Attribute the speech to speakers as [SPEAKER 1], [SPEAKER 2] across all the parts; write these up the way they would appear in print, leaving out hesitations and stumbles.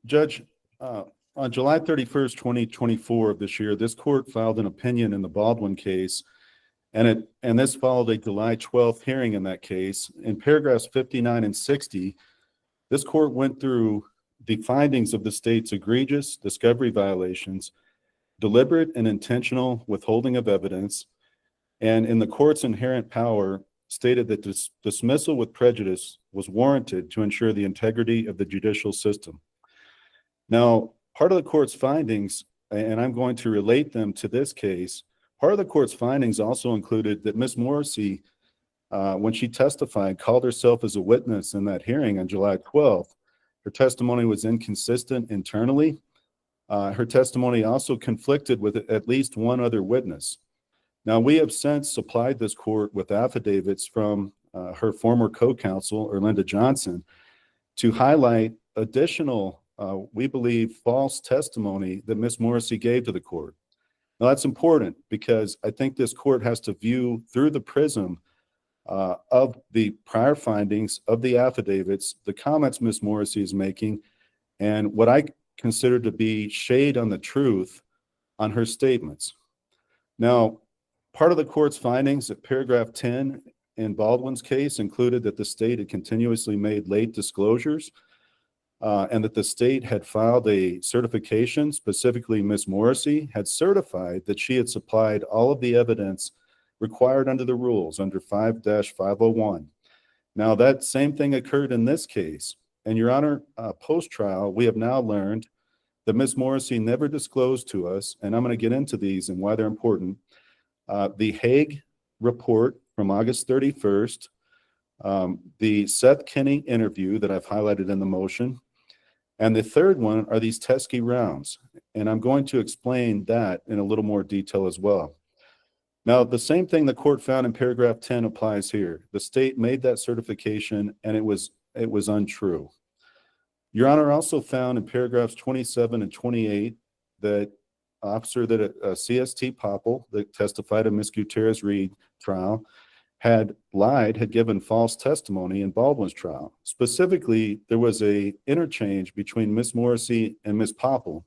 [SPEAKER 1] Judge, on July 31st, 2024 of this year, this court filed an opinion in the Baldwin case, and this followed a July 12th hearing in that case. In paragraphs 59 and 60, this court went through the findings of the state's egregious discovery violations, deliberate and intentional withholding of evidence, and in the court's inherent power, stated that dismissal with prejudice was warranted to ensure the integrity of the judicial system. Now, part of the court's findings, and I'm going to relate them to this case, part of the court's findings also included that Ms. Morrissey, when she testified, called herself as a witness in that hearing on July 12th. Her testimony was inconsistent internally. Her testimony also conflicted with at least one other witness. Now, we have since supplied this court with affidavits from her former co-counsel, Erlinda Johnson, to highlight additional, we believe, false testimony that Ms. Morrissey gave to the court. Now, that's important because I think this court has to view through the prism of the prior findings of the affidavits, the comments Ms. Morrissey is making, and what I consider to be shade on the truth on her statements. Now, part of the court's findings at paragraph 10 in Baldwin's case included that the state had continuously made late disclosures and that the state had filed a certification, specifically Ms. Morrissey had certified that she had supplied all of the evidence required under the rules under 5-501. Now, that same thing occurred in this case. And Your Honor, post-trial, we have now learned that Ms. Morrissey never disclosed to us, and I'm going to get into these and why they're important, the Hague report from August 31st, the Seth Kinney interview that I've highlighted in the motion, and the third one are these Teskey rounds. And I'm going to explain that in a little more detail as well. Now, the same thing the court found in paragraph 10 applies here. The state made that certification and it was untrue. Your Honor also found in paragraphs 27 and 28 that officer that a CST Popple that testified in Ms. Gutierrez Reed trial had lied, had given false testimony in Baldwin's trial. Specifically, there was a interchange between Ms. Morrissey and Ms. Popple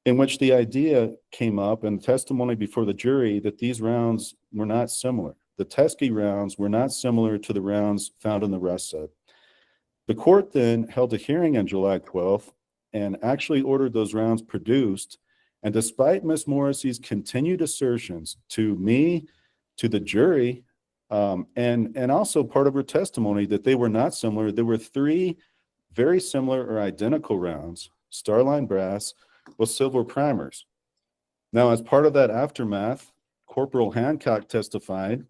[SPEAKER 1] in which the idea came up in testimony before the jury that these rounds were not similar. The Teskey rounds were not similar to the rounds found in the rest set. The court then held a hearing on July 12th and actually ordered those rounds produced. And despite Ms. Morrissey's continued assertions to me, to the jury, and also part of her testimony that they were not similar, there were three very similar or identical rounds, Starline brass with silver primers. Now, as part of that aftermath, Corporal Hancock testified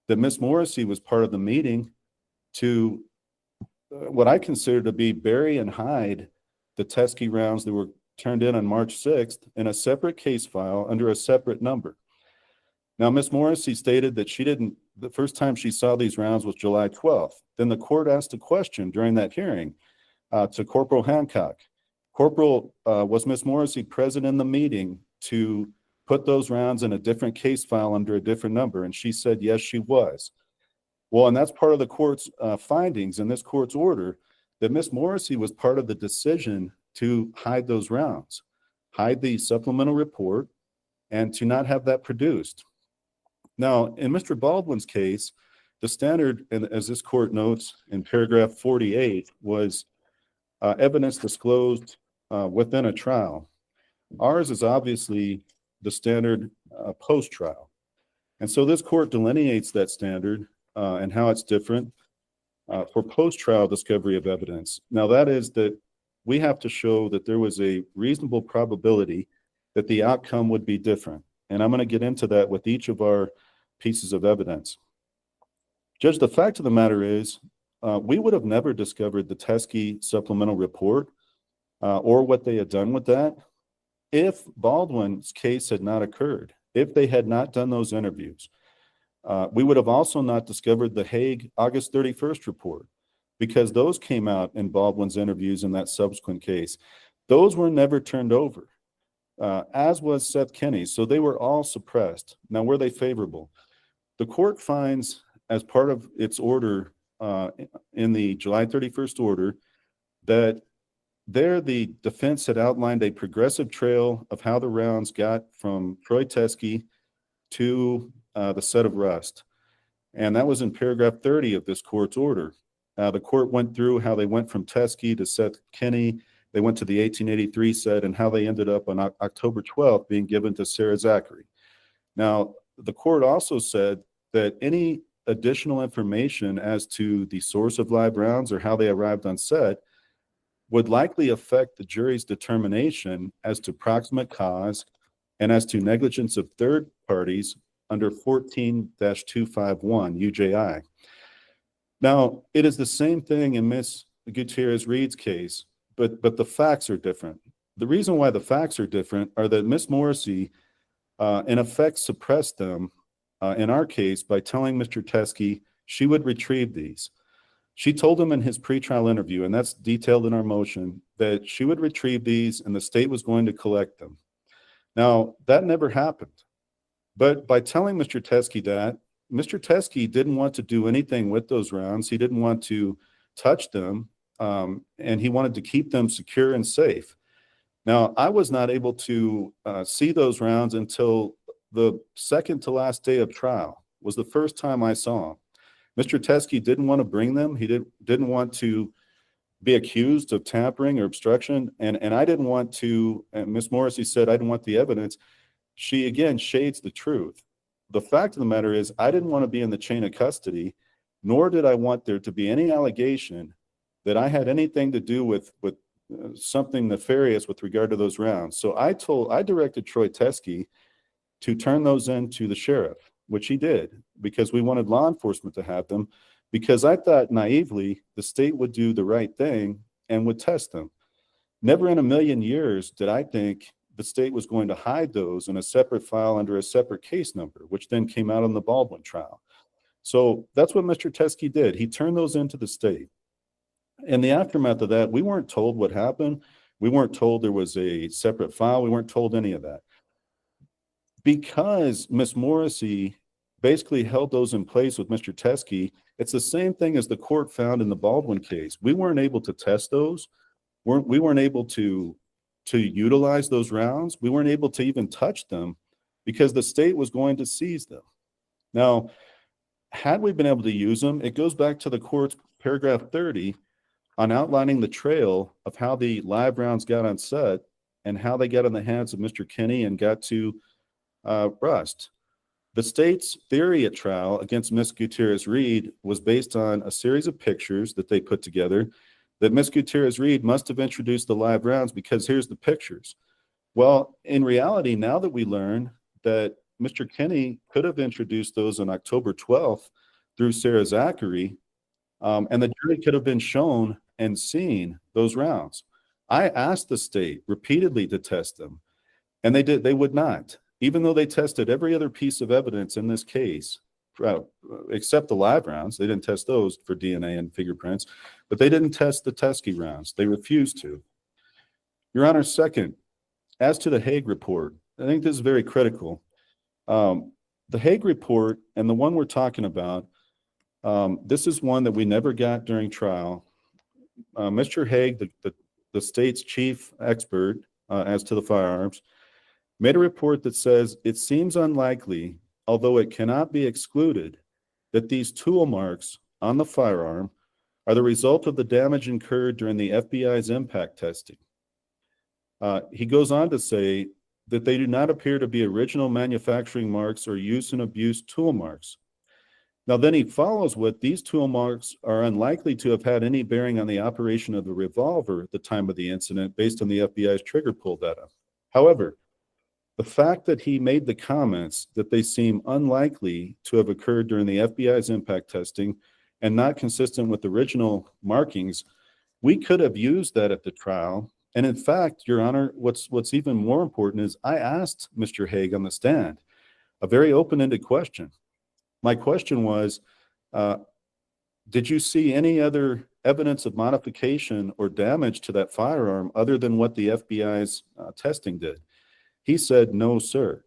[SPEAKER 1] that Ms. Morrissey was part of the meeting to what I consider to be bury and hide the Teskey rounds that were turned in on March 6th in a separate case file under a separate number. Now, Ms. Morrissey stated that the first time she saw these rounds was July 12th. Then the court asked a question during that hearing to Corporal Hancock. Corporal, was Ms. Morrissey present in the meeting to put those rounds in a different case file under a different number? And she said, yes, she was. Well, and that's part of the court's findings in this court's order, that Ms. Morrissey was part of the decision to hide those rounds, hide the supplemental report, and to not have that produced. Now, in Mr. Baldwin's case, the standard, and as this court notes in paragraph 48, was evidence disclosed within a trial. Ours is obviously the standard post-trial. And so this court delineates that standard and how it's different for post-trial discovery of evidence. Now, that is that we have to show that there was a reasonable probability that the outcome would be different. And I'm going to get into that with each of our pieces of evidence. Judge, the fact of the matter is, we would have never discovered the Teskey supplemental report or what they had done with that if Baldwin's case had not occurred, if they had not done those interviews. We would have also not discovered the Hague August 31st report because those came out in Baldwin's interviews in that subsequent case. Those were never turned over, as was Seth Kinney's. So they were all suppressed. Now, were they favorable? The court finds, as part of its order in the July 31st order, that There, the defense had outlined a progressive trail of how the rounds got from Troy Teskey to the set of Rust. And that was in paragraph 30 of this court's order. The court went through how they went from Teskey to Seth Kinney. They went to the 1883 set and how they ended up on October 12th being given to Sarah Zachary. Now, the court also said that any additional information as to the source of live rounds or how they arrived on set would likely affect the jury's determination as to proximate cause and as to negligence of third parties under 14-251 UJI. Now, it is the same thing in Ms. Gutierrez Reed's case, but the facts are different. The reason why the facts are different are that Ms. Morrissey, in effect, suppressed them in our case by telling Mr. Teskey she would retrieve these. She told him in his pretrial interview, and that's detailed in our motion, that she would retrieve these and the state was going to collect them. Now, that never happened. But by telling Mr. Teskey that, Mr. Teskey didn't want to do anything with those rounds. He didn't want to touch them, and he wanted to keep them secure and safe. Now, I was not able to see those rounds until the second to last day of trial was the first time I saw them. Mr. Teskey didn't want to bring them. He didn't want to be accused of tampering or obstruction, and I didn't want to, and Ms. Morrissey said I didn't want the evidence. She, again, shades the truth. The fact of the matter is I didn't want to be in the chain of custody, nor did I want there to be any allegation that I had anything to do with something nefarious with regard to those rounds. So I directed Troy Teskey to turn those in to the sheriff, which he did, because we wanted law enforcement to have them, because I thought naively the state would do the right thing and would test them. Never in a million years did I think the state was going to hide those in a separate file under a separate case number, which then came out on the Baldwin trial. So that's what Mr. Teskey did. He turned those into the state. In the aftermath of that, we weren't told what happened. We weren't told there was a separate file. We weren't told any of that. Because Ms. Morrissey basically held those in place with Mr. Teskey, it's the same thing as the court found in the Baldwin case. We weren't able to test those. We weren't able to utilize those rounds. We weren't able to even touch them because the state was going to seize them. Now, had we been able to use them, it goes back to the court's paragraph 30 on outlining the trail of how the live rounds got on set and how they got in the hands of Mr. Kinney and got to Rust. The state's theory at trial against Ms. Gutierrez Reed was based on a series of pictures that they put together that Ms. Gutierrez Reed must have introduced the live rounds because here's the pictures. Well, in reality, now that we learn that Mr. Kinney could have introduced those on October 12th through Sarah Zachary, and the jury could have been shown and seen those rounds. I asked the state repeatedly to test them, and they would not. Even though they tested every other piece of evidence in this case, except the live rounds, they didn't test those for DNA and fingerprints, but they didn't test the Teskey rounds. They refused to. Your Honor, second, as to the Hague report, I think this is very critical. The Hague report and the one we're talking about, this is one that we never got during trial. Mr. Hague, the state's chief expert as to the firearms, made a report that says it seems unlikely, although it cannot be excluded, that these tool marks on the firearm are the result of the damage incurred during the FBI's impact testing. He goes on to say that they do not appear to be original manufacturing marks or use and abuse tool marks. Now, then he follows with these tool marks are unlikely to have had any bearing on the operation of the revolver at the time of the incident based on the FBI's trigger pull data. However, the fact that he made the comments that they seem unlikely to have occurred during the FBI's impact testing and not consistent with original markings, we could have used that at the trial. And in fact, Your Honor, what's even more important is I asked Mr. Hague on the stand a very open-ended question. My question was, did you see any other evidence of modification or damage to that firearm other than what the FBI's testing did? He said, no, sir.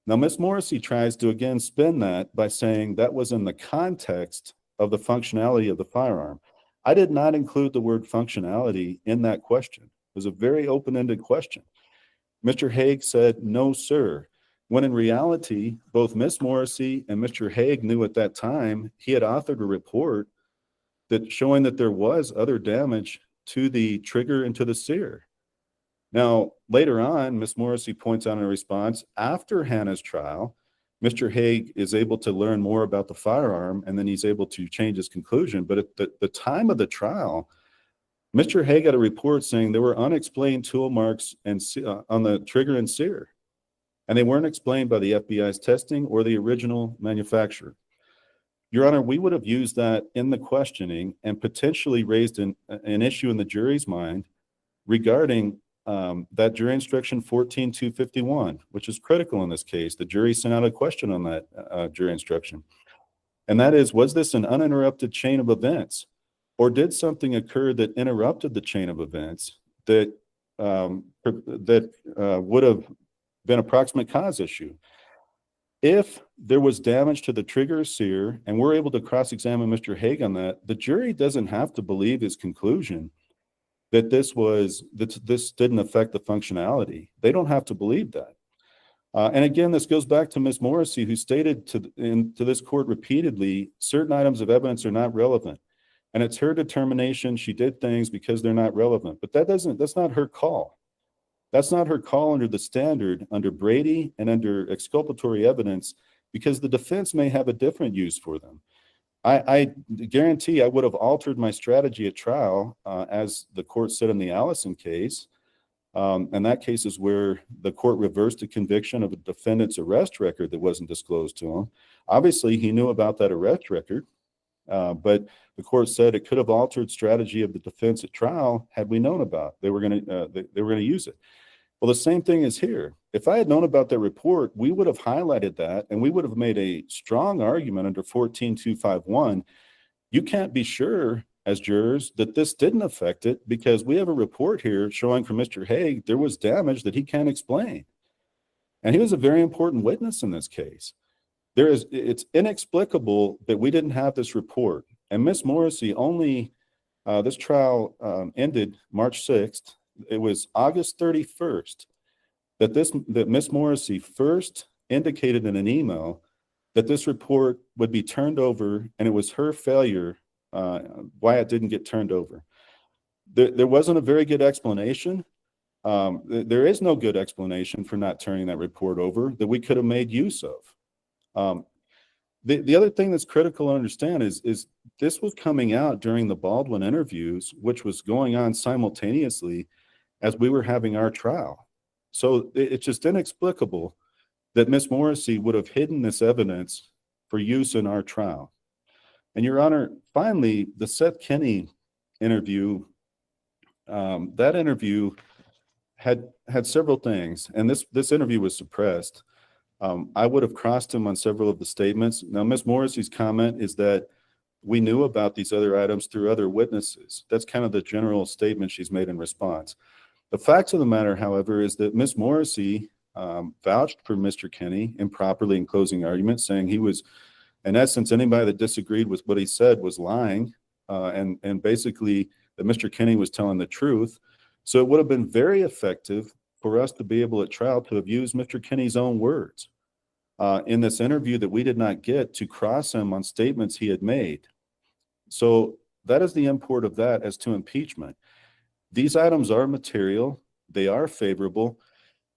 [SPEAKER 1] Now, Ms. Morrissey tries to again spin that by saying that was in the context of the functionality of the firearm. I did not include the word functionality in that question. It was a very open-ended question. Mr. Hague said, no, sir. When in reality, both Ms. Morrissey and Mr. Hague knew at that time he had authored a report that showing that there was other damage to the trigger and to the sear. Now, later on, Ms. Morrissey points out in a response, after Hannah's trial, Mr. Hague is able to learn more about the firearm, and then he's able to change his conclusion. But at the time of the trial, Mr. Hague had a report saying there were unexplained tool marks and on the trigger and sear, and they weren't explained by the FBI's testing or the original manufacturer. Your Honor, we would have used that in the questioning and potentially raised an issue in the jury's mind regarding that jury instruction 14251, which is critical in this case. The jury sent out a question on that jury instruction. And that is, was this an uninterrupted chain of events? Or did something occur that interrupted the chain of events that would have been a proximate cause issue? If there was damage to the trigger or sear, and we're able to cross-examine Mr. Hague on that, the jury doesn't have to believe his conclusion that this didn't affect the functionality. They don't have to believe that. And again, this goes back to Ms. Morrissey, who stated to this court repeatedly, certain items of evidence are not relevant. And it's her determination. She did things because they're not relevant. But that's not her call. That's not her call under the standard, under Brady and under exculpatory evidence, because the defense may have a different use for them. I guarantee I would have altered my strategy at trial, as the court said in the Allison case. And that case is where the court reversed a conviction of a defendant's arrest record that wasn't disclosed to him. Obviously, he knew about that arrest record, but the court said it could have altered strategy of the defense at trial had we known about they were going to use it. Well, the same thing is here. If I had known about that report, we would have highlighted that, and we would have made a strong argument under 14251. You can't be sure as jurors that this didn't affect it because we have a report here showing from Mr. Hague there was damage that he can't explain. And he was a very important witness in this case. It's inexplicable that we didn't have this report. And Ms. Morrissey this trial ended March 6th. It was August 31st that Ms. Morrissey first indicated in an email that this report would be turned over, and it was her failure why it didn't get turned over. There wasn't a very good explanation. There is no good explanation for not turning that report over that we could have made use of. The other thing that's critical to understand is this was coming out during the Baldwin interviews, which was going on simultaneously as we were having our trial. So it's just inexplicable that Ms. Morrissey would have hidden this evidence for use in our trial. And Your Honor, finally, the Seth Kenney interview, that interview had several things, and this interview was suppressed. I would have crossed him on several of the statements. Now, Ms. Morrissey's comment is that we knew about these other items through other witnesses. That's kind of the general statement she's made in response. The facts of the matter, however, is that Ms. Morrissey vouched for Mr. Kenney improperly in closing argument, saying he was, in essence, anybody that disagreed with what he said was lying, and basically that Mr. Kenney was telling the truth. So it would have been very effective for us to be able at trial to have used Mr. Kenney's own words in this interview that we did not get to cross him on statements he had made. So that is the import of that as to impeachment. These items are material, they are favorable.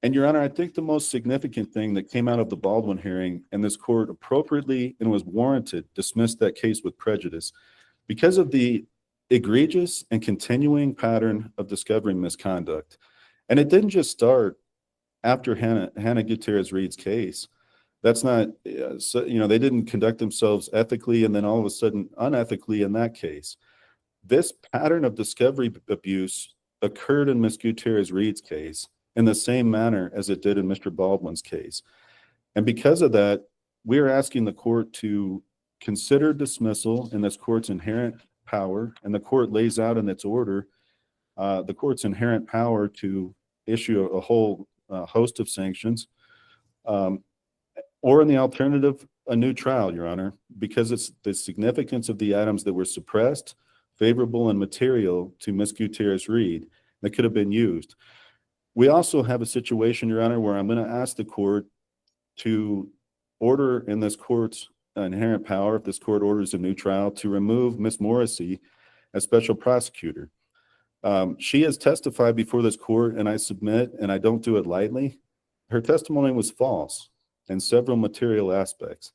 [SPEAKER 1] And Your Honor, I think the most significant thing that came out of the Baldwin hearing, and this court appropriately and was warranted, dismissed that case with prejudice because of the egregious and continuing pattern of discovery misconduct. And it didn't just start after Hannah Gutierrez Reed's case. That's not, they didn't conduct themselves ethically and then all of a sudden unethically in that case. This pattern of discovery abuse occurred in Ms. Gutierrez Reed's case in the same manner as it did in Mr. Baldwin's case. And because of that, we are asking the court to consider dismissal in this court's inherent power, and the court lays out in its order the court's inherent power to issue a whole host of sanctions, or in the alternative, a new trial, Your Honor, because it's the significance of the items that were suppressed favorable and material to Ms. Gutierrez Reed that could have been used. We also have a situation, Your Honor, where I'm going to ask the court to order in this court's inherent power, if this court orders a new trial, to remove Ms. Morrissey as special prosecutor. She has testified before this court, and I submit, and I don't do it lightly, her testimony was false in several material aspects.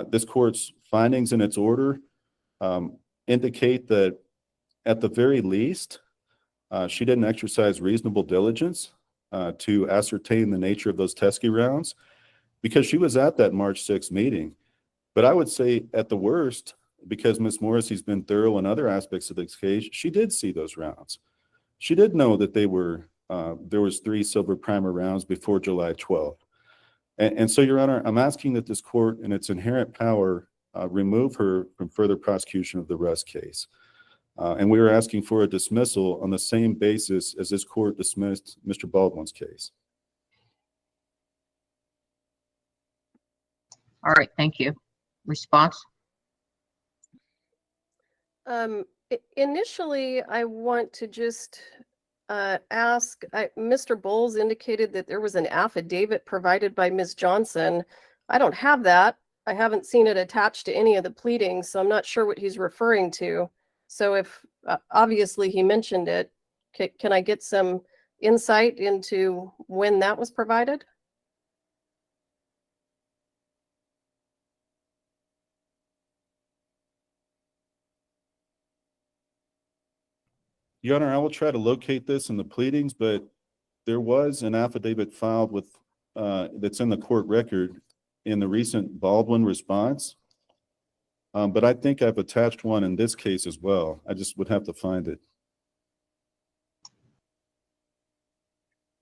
[SPEAKER 1] This court's findings in its order indicate that at the very least, she didn't exercise reasonable diligence to ascertain the nature of those Teskey rounds, because she was at that March 6th meeting. But I would say at the worst, because Ms. Morrissey's been thorough in other aspects of this case, she did see those rounds. She did know that they were, there was 3 silver primer rounds before July 12th. And so, Your Honor, I'm asking that this court in its inherent power remove her from further prosecution of the Rust case. And we are asking for a dismissal on the same basis as this court dismissed Mr. Baldwin's case.
[SPEAKER 2] All right, thank you. Response?
[SPEAKER 3] Initially, I want to just ask, Mr. Bowles indicated that there was an affidavit provided by Ms. Johnson. I don't have that. I haven't seen it attached to any of the pleadings, so I'm not sure what he's referring to. So if obviously he mentioned it, can I get some insight into when that was provided?
[SPEAKER 1] Your Honor, I will try to locate this in the pleadings, but there was an affidavit filed with that's in the court record in the recent Baldwin response. But I think I've attached one in this case as well. I just would have to find it.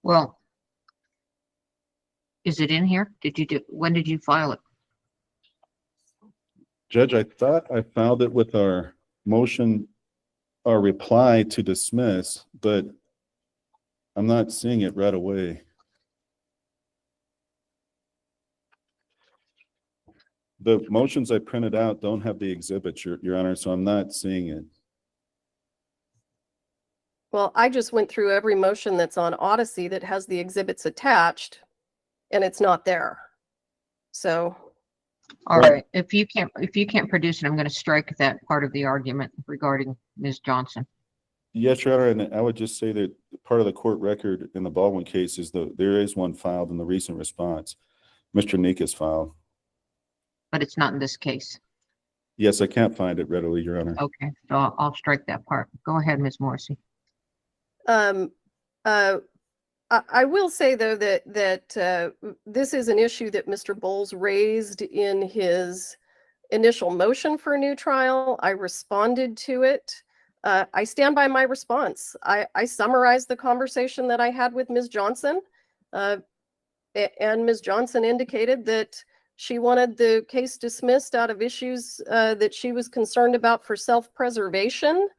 [SPEAKER 2] Well, is it in here? When did you file it?
[SPEAKER 1] Judge, I thought I filed it with our motion, our reply to dismiss, but I'm not seeing it right away. The motions I printed out don't have the exhibits, Your Honor, so I'm not seeing it.
[SPEAKER 3] Well, I just went through every motion that's on Odyssey that has the exhibits attached, and it's not there. So.
[SPEAKER 2] All right, if you can't produce it, I'm going to strike that part of the argument regarding Ms. Johnson.
[SPEAKER 1] Yes, Your Honor, and I would just say that part of the court record in the Baldwin case is there is one filed in the recent response. Mr. Nika's filed.
[SPEAKER 2] But it's not in this case.
[SPEAKER 1] Yes, I can't find it readily, Your Honor.
[SPEAKER 2] Okay, so I'll strike that part. Go ahead, Ms. Morrissey.
[SPEAKER 3] I will say, though, that this is an issue that Mr. Bowles raised in his initial motion for a new trial. I responded to it. I stand by my response. I summarized the conversation that I had with Ms. Johnson, and Ms. Johnson indicated that she wanted the case dismissed out of issues that she was concerned about for self-preservation.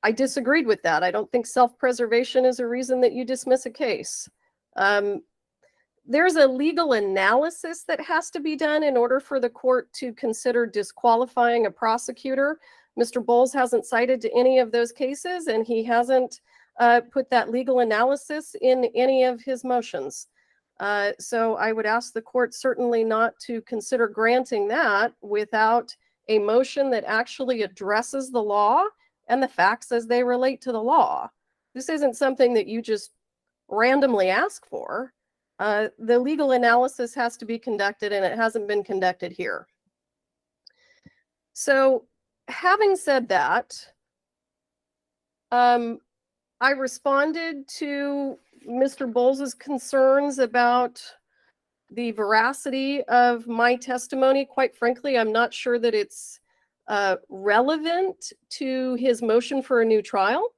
[SPEAKER 3] I disagreed with that. I don't think self-preservation is a reason that you dismiss a case. There's a legal analysis that has to be done in order for the court to consider disqualifying a prosecutor. Mr. Bowles hasn't cited to any of those cases, and he hasn't put that legal analysis in any of his motions. So I would ask the court certainly not to consider granting that without a motion that actually addresses the law and the facts as they relate to the law. This isn't something that you just randomly ask for. The legal analysis has to be conducted, and it hasn't been conducted here. So having said that, I responded to Mr. Bowles's concerns about the veracity of my testimony. Quite frankly, I'm not sure that it's relevant to his motion for a new trial,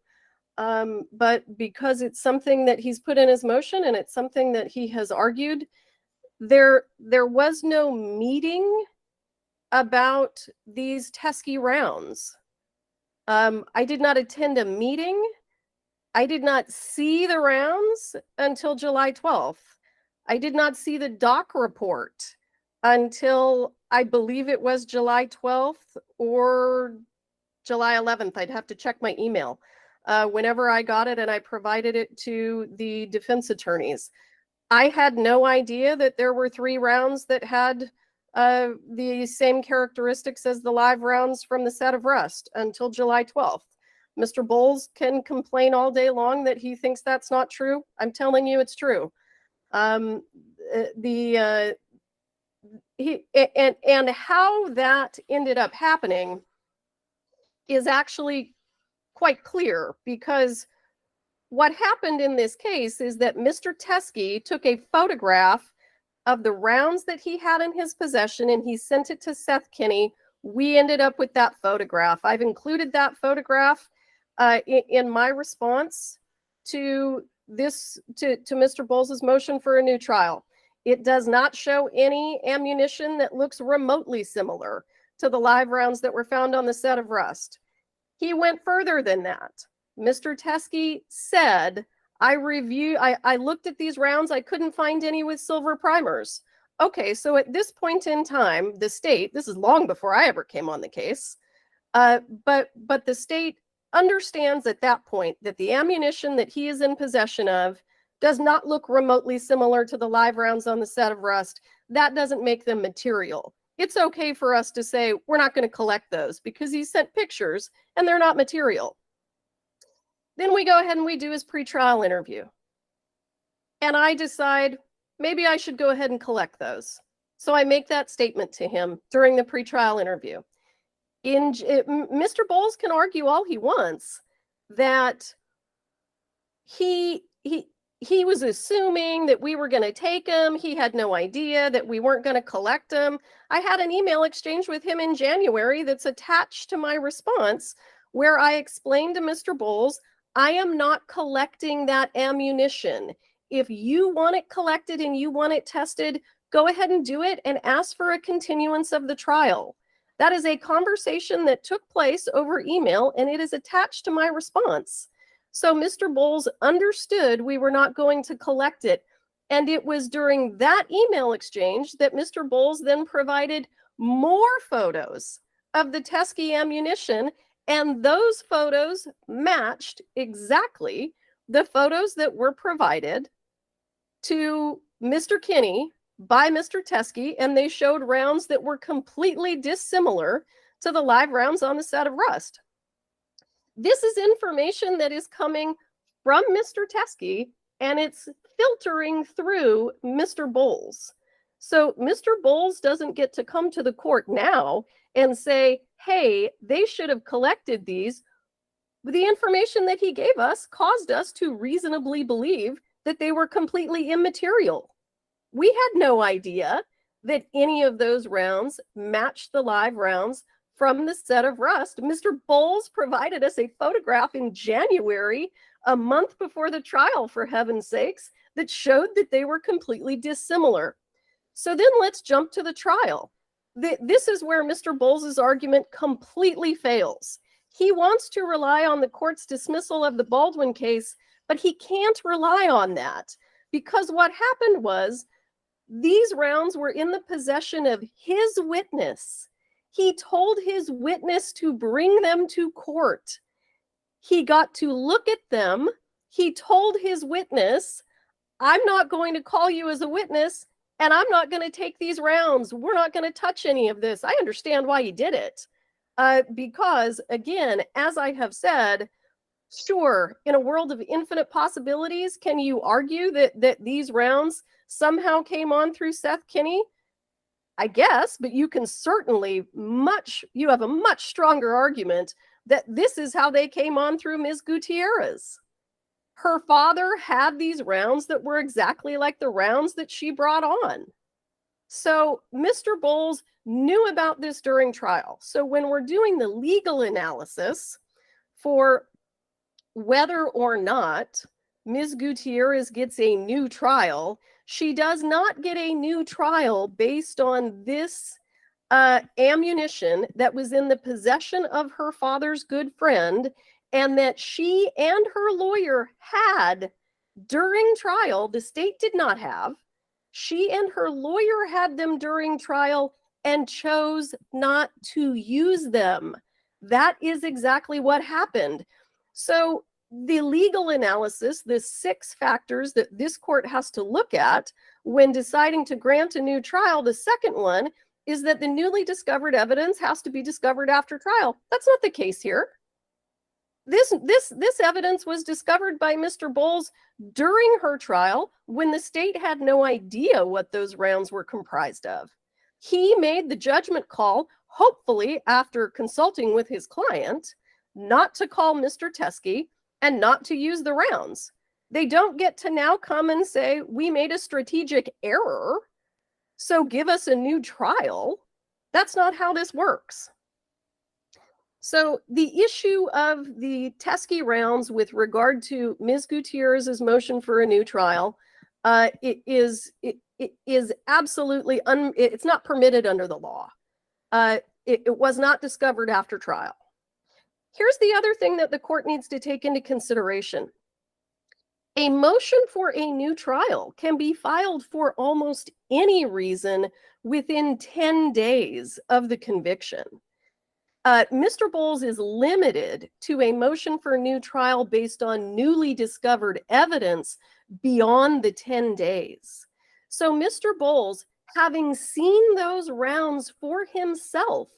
[SPEAKER 3] but because it's something that he's put in his motion and it's something that he has argued, there was no meeting about these Teskey rounds. I did not attend a meeting. I did not see the rounds until July 12th. I did not see the doc report until I believe it was July 12th or July 11th. I'd have to check my email. Whenever I got it, and I provided it to the defense attorneys. I had no idea that there were 3 rounds that had the same characteristics as the live rounds from the set of Rust until July 12th. Mr. Bowles can complain all day long that he thinks that's not true. I'm telling you it's true. And how that ended up happening is actually quite clear, because what happened in this case is that Mr. Teskey took a photograph of the rounds that he had in his possession and he sent it to Seth Kinney. We ended up with that photograph. I've included that photograph in my response to this, to Mr. Bowles' motion for a new trial. It does not show any ammunition that looks remotely similar to the live rounds that were found on the set of Rust. He went further than that. Mr. Teskey said, I looked at these rounds, I couldn't find any with silver primers. Okay, so at this point in time, the state, this is long before I ever came on the case, but the state understands at that point that the ammunition that he is in possession of does not look remotely similar to the live rounds on the set of Rust. That doesn't make them material. It's okay for us to say, we're not going to collect those because he sent pictures and they're not material. Then we go ahead and we do his pretrial interview. And I decide maybe I should go ahead and collect those. So I make that statement to him during the pretrial interview. Mr. Bowles can argue all he wants that he was assuming that we were going to take him. He had no idea that we weren't going to collect him. I had an email exchange with him in January that's attached to my response where I explained to Mr. Bowles, I am not collecting that ammunition. If you want it collected and you want it tested, go ahead and do it and ask for a continuance of the trial. That is a conversation that took place over email and it is attached to my response. So Mr. Bowles understood we were not going to collect it. And it was during that email exchange that Mr. Bowles then provided more photos of the Teskey ammunition. And those photos matched exactly the photos that were provided to Mr. Kinney by Mr. Teskey. And they showed rounds that were completely dissimilar to the live rounds on the set of Rust. This is information that is coming from Mr. Teskey and it's filtering through Mr. Bowles. So Mr. Bowles doesn't get to come to the court now and say, hey, they should have collected these. The information that he gave us caused us to reasonably believe that they were completely immaterial. We had no idea that any of those rounds matched the live rounds from the set of Rust. Mr. Bowles provided us a photograph in January, a month before the trial, for heaven's sakes, that showed that they were completely dissimilar. So then let's jump to the trial. This is where Mr. Bowles' argument completely fails. He wants to rely on the court's dismissal of the Baldwin case, but he can't rely on that because what happened was these rounds were in the possession of his witness. He told his witness to bring them to court. He got to look at them. He told his witness, I'm not going to call you as a witness, and I'm not going to take these rounds. We're not going to touch any of this. I understand why he did it. Because, again, as I have said, sure, in a world of infinite possibilities, can you argue that these rounds somehow came on through Seth Kinney? I guess, but you can certainly you have a much stronger argument that this is how they came on through Ms. Gutierrez. Her father had these rounds that were exactly like the rounds that she brought on. So Mr. Bowles knew about this during trial. So when we're doing the legal analysis for whether or not Ms. Gutierrez gets a new trial, she does not get a new trial based on this ammunition that was in the possession of her father's good friend and that she and her lawyer had during trial. The state did not have. She and her lawyer had them during trial and chose not to use them. That is exactly what happened. So the legal analysis, the 6 factors that this court has to look at when deciding to grant a new trial, the second one is that the newly discovered evidence has to be discovered after trial. That's not the case here. This evidence was discovered by Mr. Bowles during her trial when the state had no idea what those rounds were comprised of. He made the judgment call, hopefully after consulting with his client, not to call Mr. Teskey and not to use the rounds. They don't get to now come and say, we made a strategic error, so give us a new trial. That's not how this works. So the issue of the Teskey rounds with regard to Ms. Gutierrez's motion for a new trial, it is absolutely, it's not permitted under the law. It was not discovered after trial. Here's the other thing that the court needs to take into consideration. A motion for a new trial can be filed for almost any reason within 10 days of the conviction. Mr. Bowles is limited to a motion for a new trial based on newly discovered evidence beyond the 10 days. So Mr. Bowles, having seen those rounds for himself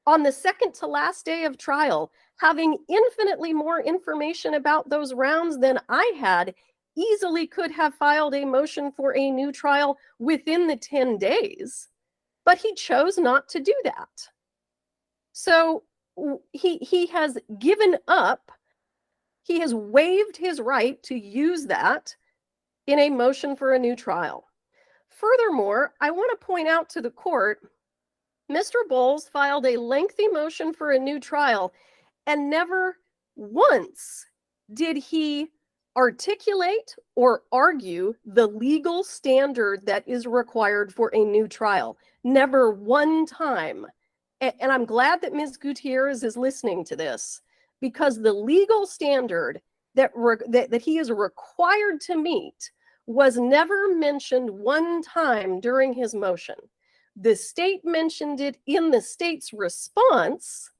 [SPEAKER 3] on the second to last day of trial, having infinitely more information about those rounds than I had, easily could have filed a motion for a new trial within the 10 days, but he chose not to do that. So he has given up, he has waived his right to use that in a motion for a new trial. Furthermore, I want to point out to the court, Mr. Bowles filed a lengthy motion for a new trial, and never once did he articulate or argue the legal standard that is required for a new trial. Never one time. And I'm glad that Ms. Gutierrez is listening to this, because the legal standard that he is required to meet was never mentioned one time during his motion. The state mentioned it in the state's response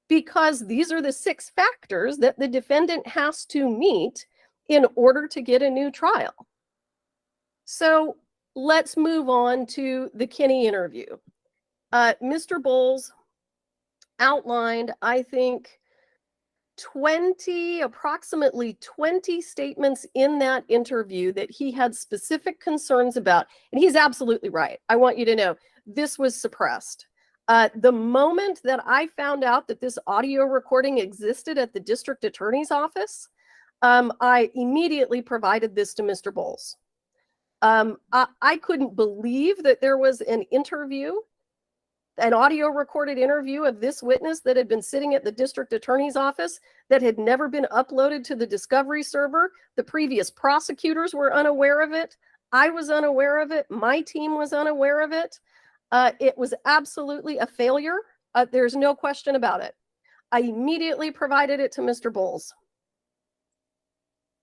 [SPEAKER 3] because these are the 6 factors that the defendant has to meet in order to get a new trial. So let's move on to the Kinney interview. Mr. Bowles outlined, I think, approximately 20 statements in that interview that he had specific concerns about. And he's absolutely right. I want you to know this was suppressed. The moment that I found out that this audio recording existed at the district attorney's office, I immediately provided this to Mr. Bowles. I couldn't believe that there was an audio recorded interview of this witness that had been sitting at the district attorney's office that had never been uploaded to the discovery server. The previous prosecutors were unaware of it. I was unaware of it. My team was unaware of it. It was absolutely a failure. There's no question about it. I immediately provided it to Mr. Bowles.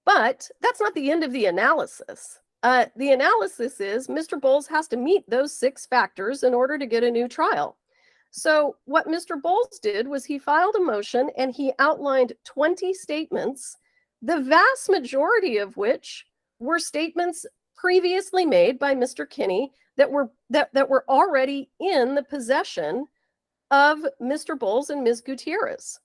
[SPEAKER 3] But that's not the end of the analysis. The analysis is Mr. Bowles has to meet those 6 factors in order to get a new trial. So what Mr. Bowles did was he filed a motion and he outlined 20 statements, the vast majority of which were statements previously made by Mr. Kinney that were already in the possession of Mr. Bowles and Ms. Gutierrez.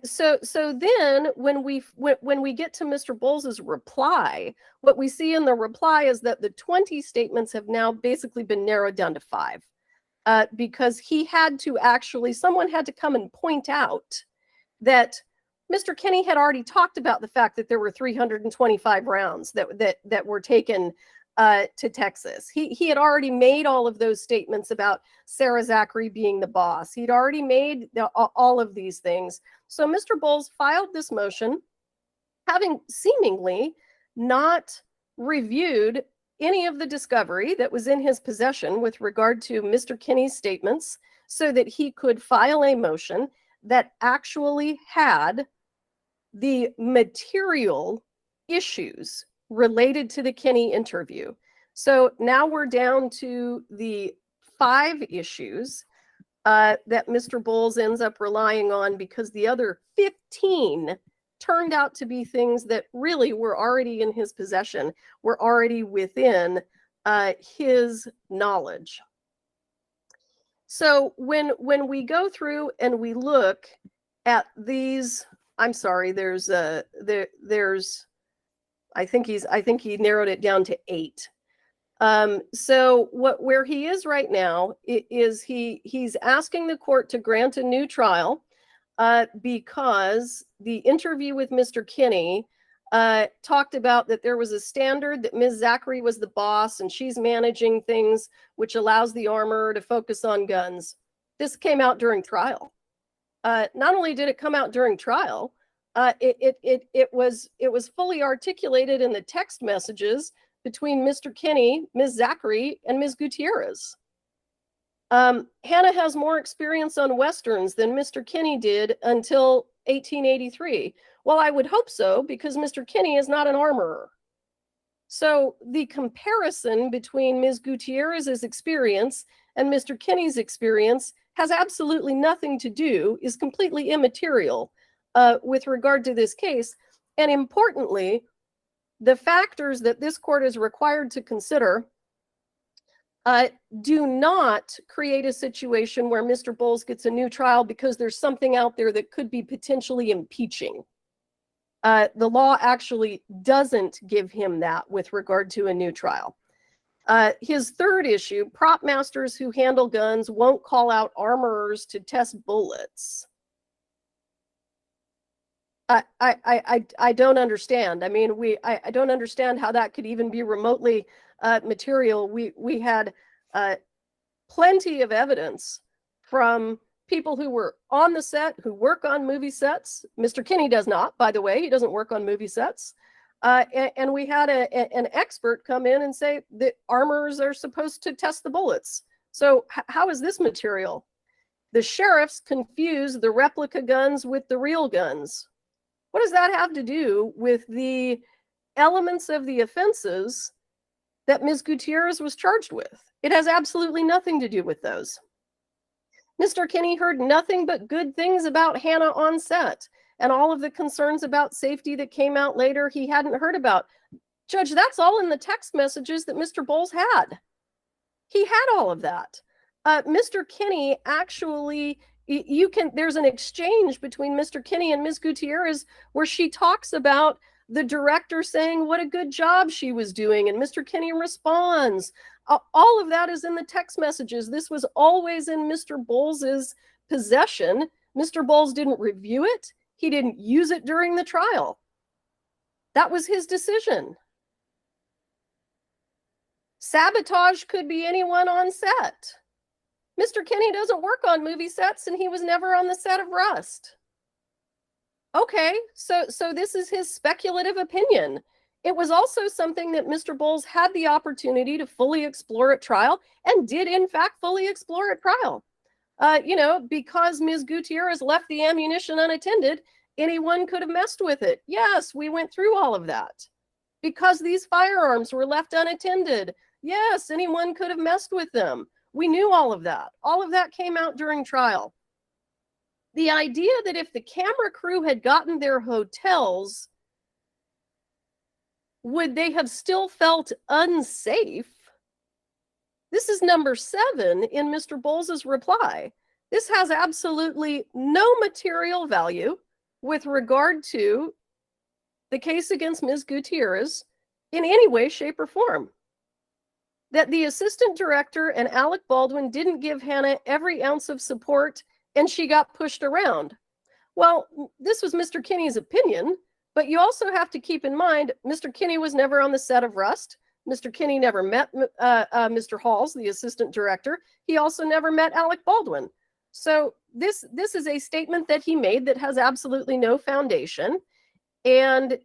[SPEAKER 3] So then when we get to Mr. Bowles's reply, what we see in the reply is that the 20 statements have now basically been narrowed down to 5, because someone had to come and point out that Mr. Kinney had already talked about the fact that there were 325 rounds that were taken to Texas. He had already made all of those statements about Sarah Zachary being the boss. He'd already made all of these things. So Mr. Bowles filed this motion, having seemingly not reviewed any of the discovery that was in his possession with regard to Mr. Kinney's statements, so that he could file a motion that actually had the material issues related to the Kinney interview. So now we're down to the 5 issues. that Mr. Bowles ends up relying on, because the other 15 turned out to be things that really were already in his possession, were already within his knowledge. So when we go through and we look at these, I'm sorry, there's I think he narrowed it down to 8. So where he is right now is he's asking the court to grant a new trial because the interview with Mr. Kinney talked about that there was a standard that Ms. Zachary was the boss and she's managing things, which allows the armorer to focus on guns. This came out during trial. Not only did it come out during trial, it was fully articulated in the text messages between Mr. Kinney, Ms. Zachary, and Ms. Gutierrez. Hannah has more experience on Westerns than Mr. Kinney did until 1883. Well, I would hope so, because Mr. Kinney is not an armorer. So the comparison between Ms. Gutierrez's experience and Mr. Kinney's experience has absolutely nothing to do, is completely immaterial with regard to this case. And importantly, the factors that this court is required to consider do not create a situation where Mr. Bowles gets a new trial because there's something out there that could be potentially impeaching. The law actually doesn't give him that with regard to a new trial. His third issue, prop masters who handle guns won't call out armorers to test bullets. I don't understand. I mean, I don't understand how that could even be remotely material. We had plenty of evidence from people who were on the set, who work on movie sets. Mr. Kinney does not, by the way. He doesn't work on movie sets. And we had an expert come in and say that armorers are supposed to test the bullets. So how is this material? The sheriffs confuse the replica guns with the real guns. What does that have to do with the elements of the offenses that Ms. Gutierrez was charged with? It has absolutely nothing to do with those. Mr. Kinney heard nothing but good things about Hannah on set, and all of the concerns about safety that came out later he hadn't heard about. Judge, that's all in the text messages that Mr. Bowles had. He had all of that. Mr. Kinney actually, there's an exchange between Mr. Kinney and Ms. Gutierrez where she talks about the director saying what a good job she was doing, and Mr. Kinney responds. All of that is in the text messages. This was always in Mr. Bowles's possession. Mr. Bowles didn't review it. He didn't use it during the trial. That was his decision. Sabotage could be anyone on set. Mr. Kinney doesn't work on movie sets, and he was never on the set of Rust. Okay, so this is his speculative opinion. It was also something that Mr. Bowles had the opportunity to fully explore at trial, and did in fact fully explore at trial. Because Ms. Gutierrez left the ammunition unattended, anyone could have messed with it. Yes, we went through all of that. Because these firearms were left unattended, yes, anyone could have messed with them. We knew all of that. All of that came out during trial. The idea that if the camera crew had gotten their hotels, would they have still felt unsafe? This is number 7 in Mr. Bowles's reply. This has absolutely no material value with regard to the case against Ms. Gutierrez in any way, shape, or form. That the assistant director and Alec Baldwin didn't give Hannah every ounce of support and she got pushed around. Well, this was Mr. Kinney's opinion, but you also have to keep in mind, Mr. Kinney was never on the set of Rust. Mr. Kinney never met Mr. Halls, the assistant director. He also never met Alec Baldwin. So this is a statement that he made that has absolutely no foundation and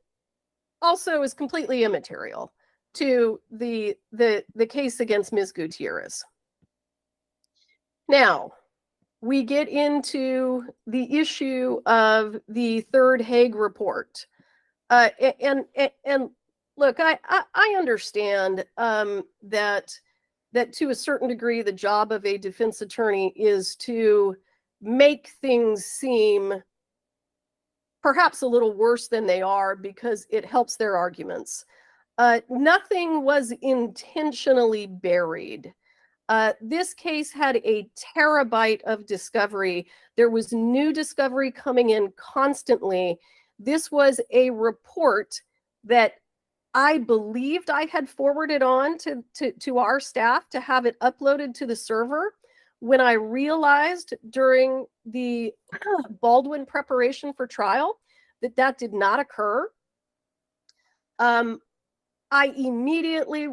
[SPEAKER 3] also is completely immaterial to the case against Ms. Gutierrez. Now, we get into the issue of the third Hague report. And look, I understand that that to a certain degree, the job of a defense attorney is to make things seem perhaps a little worse than they are because it helps their arguments. Nothing was intentionally buried. This case had a terabyte of discovery. There was new discovery coming in constantly. This was a report that I believed I had forwarded on to our staff to have it uploaded to the server. When I realized during the Baldwin preparation for trial that did not occur, I immediately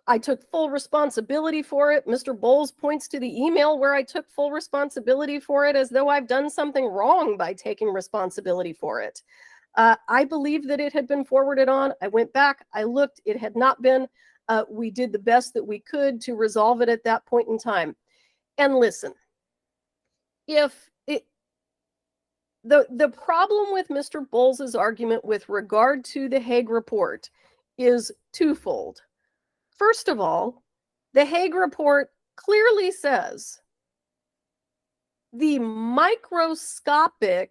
[SPEAKER 3] I took full responsibility for it. Mr. Bowles points to the email where I took full responsibility for it as though I've done something wrong by taking responsibility for it. I believe that it had been forwarded on. I went back, I looked, it had not been. We did the best that we could to resolve it at that point in time. And listen, the problem with Mr. Bowles' argument with regard to the Hague report is twofold. First of all, the Hague report clearly says the microscopic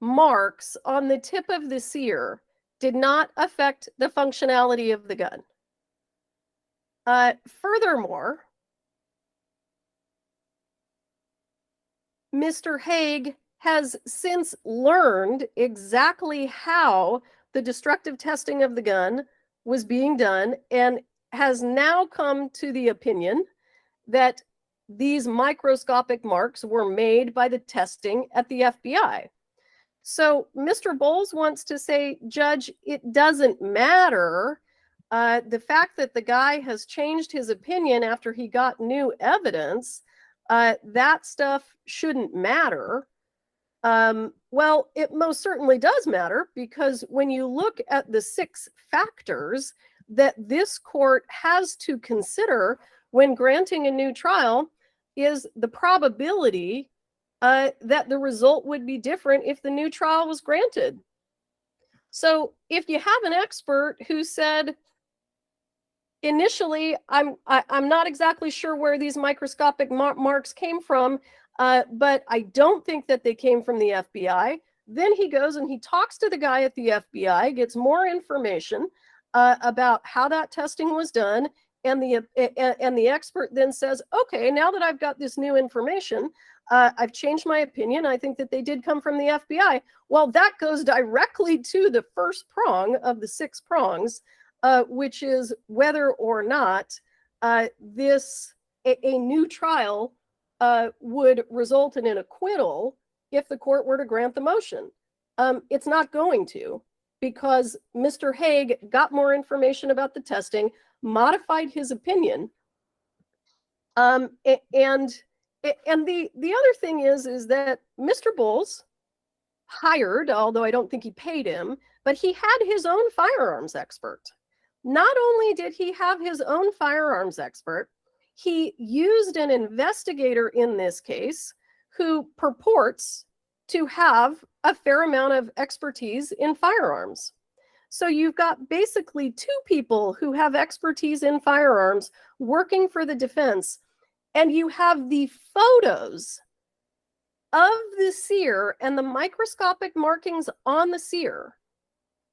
[SPEAKER 3] marks on the tip of the sear did not affect the functionality of the gun. Furthermore, Mr. Hague has since learned exactly how the destructive testing of the gun was being done and has now come to the opinion that these microscopic marks were made by the testing at the FBI. So Mr. Bowles wants to say, Judge, it doesn't matter. The fact that the guy has changed his opinion after he got new evidence, that stuff shouldn't matter. Well, it most certainly does matter, because when you look at the 6 factors that this court has to consider when granting a new trial is the probability that the result would be different if the new trial was granted. So if you have an expert who said, initially, I'm not exactly sure where these microscopic marks came from, but I don't think that they came from the FBI. Then he goes and he talks to the guy at the FBI, gets more information about how that testing was done, and the expert then says, okay, now that I've got this new information, I've changed my opinion. I think that they did come from the FBI. Well, that goes directly to the first prong of the 6 prongs, which is whether or not a new trial would result in an acquittal if the court were to grant the motion. It's not going to, because Mr. Hague got more information about the testing, modified his opinion. And the other thing is that Mr. Bowles hired, although I don't think he paid him, but he had his own firearms expert. Not only did he have his own firearms expert, he used an investigator in this case who purports to have a fair amount of expertise in firearms. So you've got basically 2 people who have expertise in firearms working for the defense, and you have the photos of the sear and the microscopic markings on the sear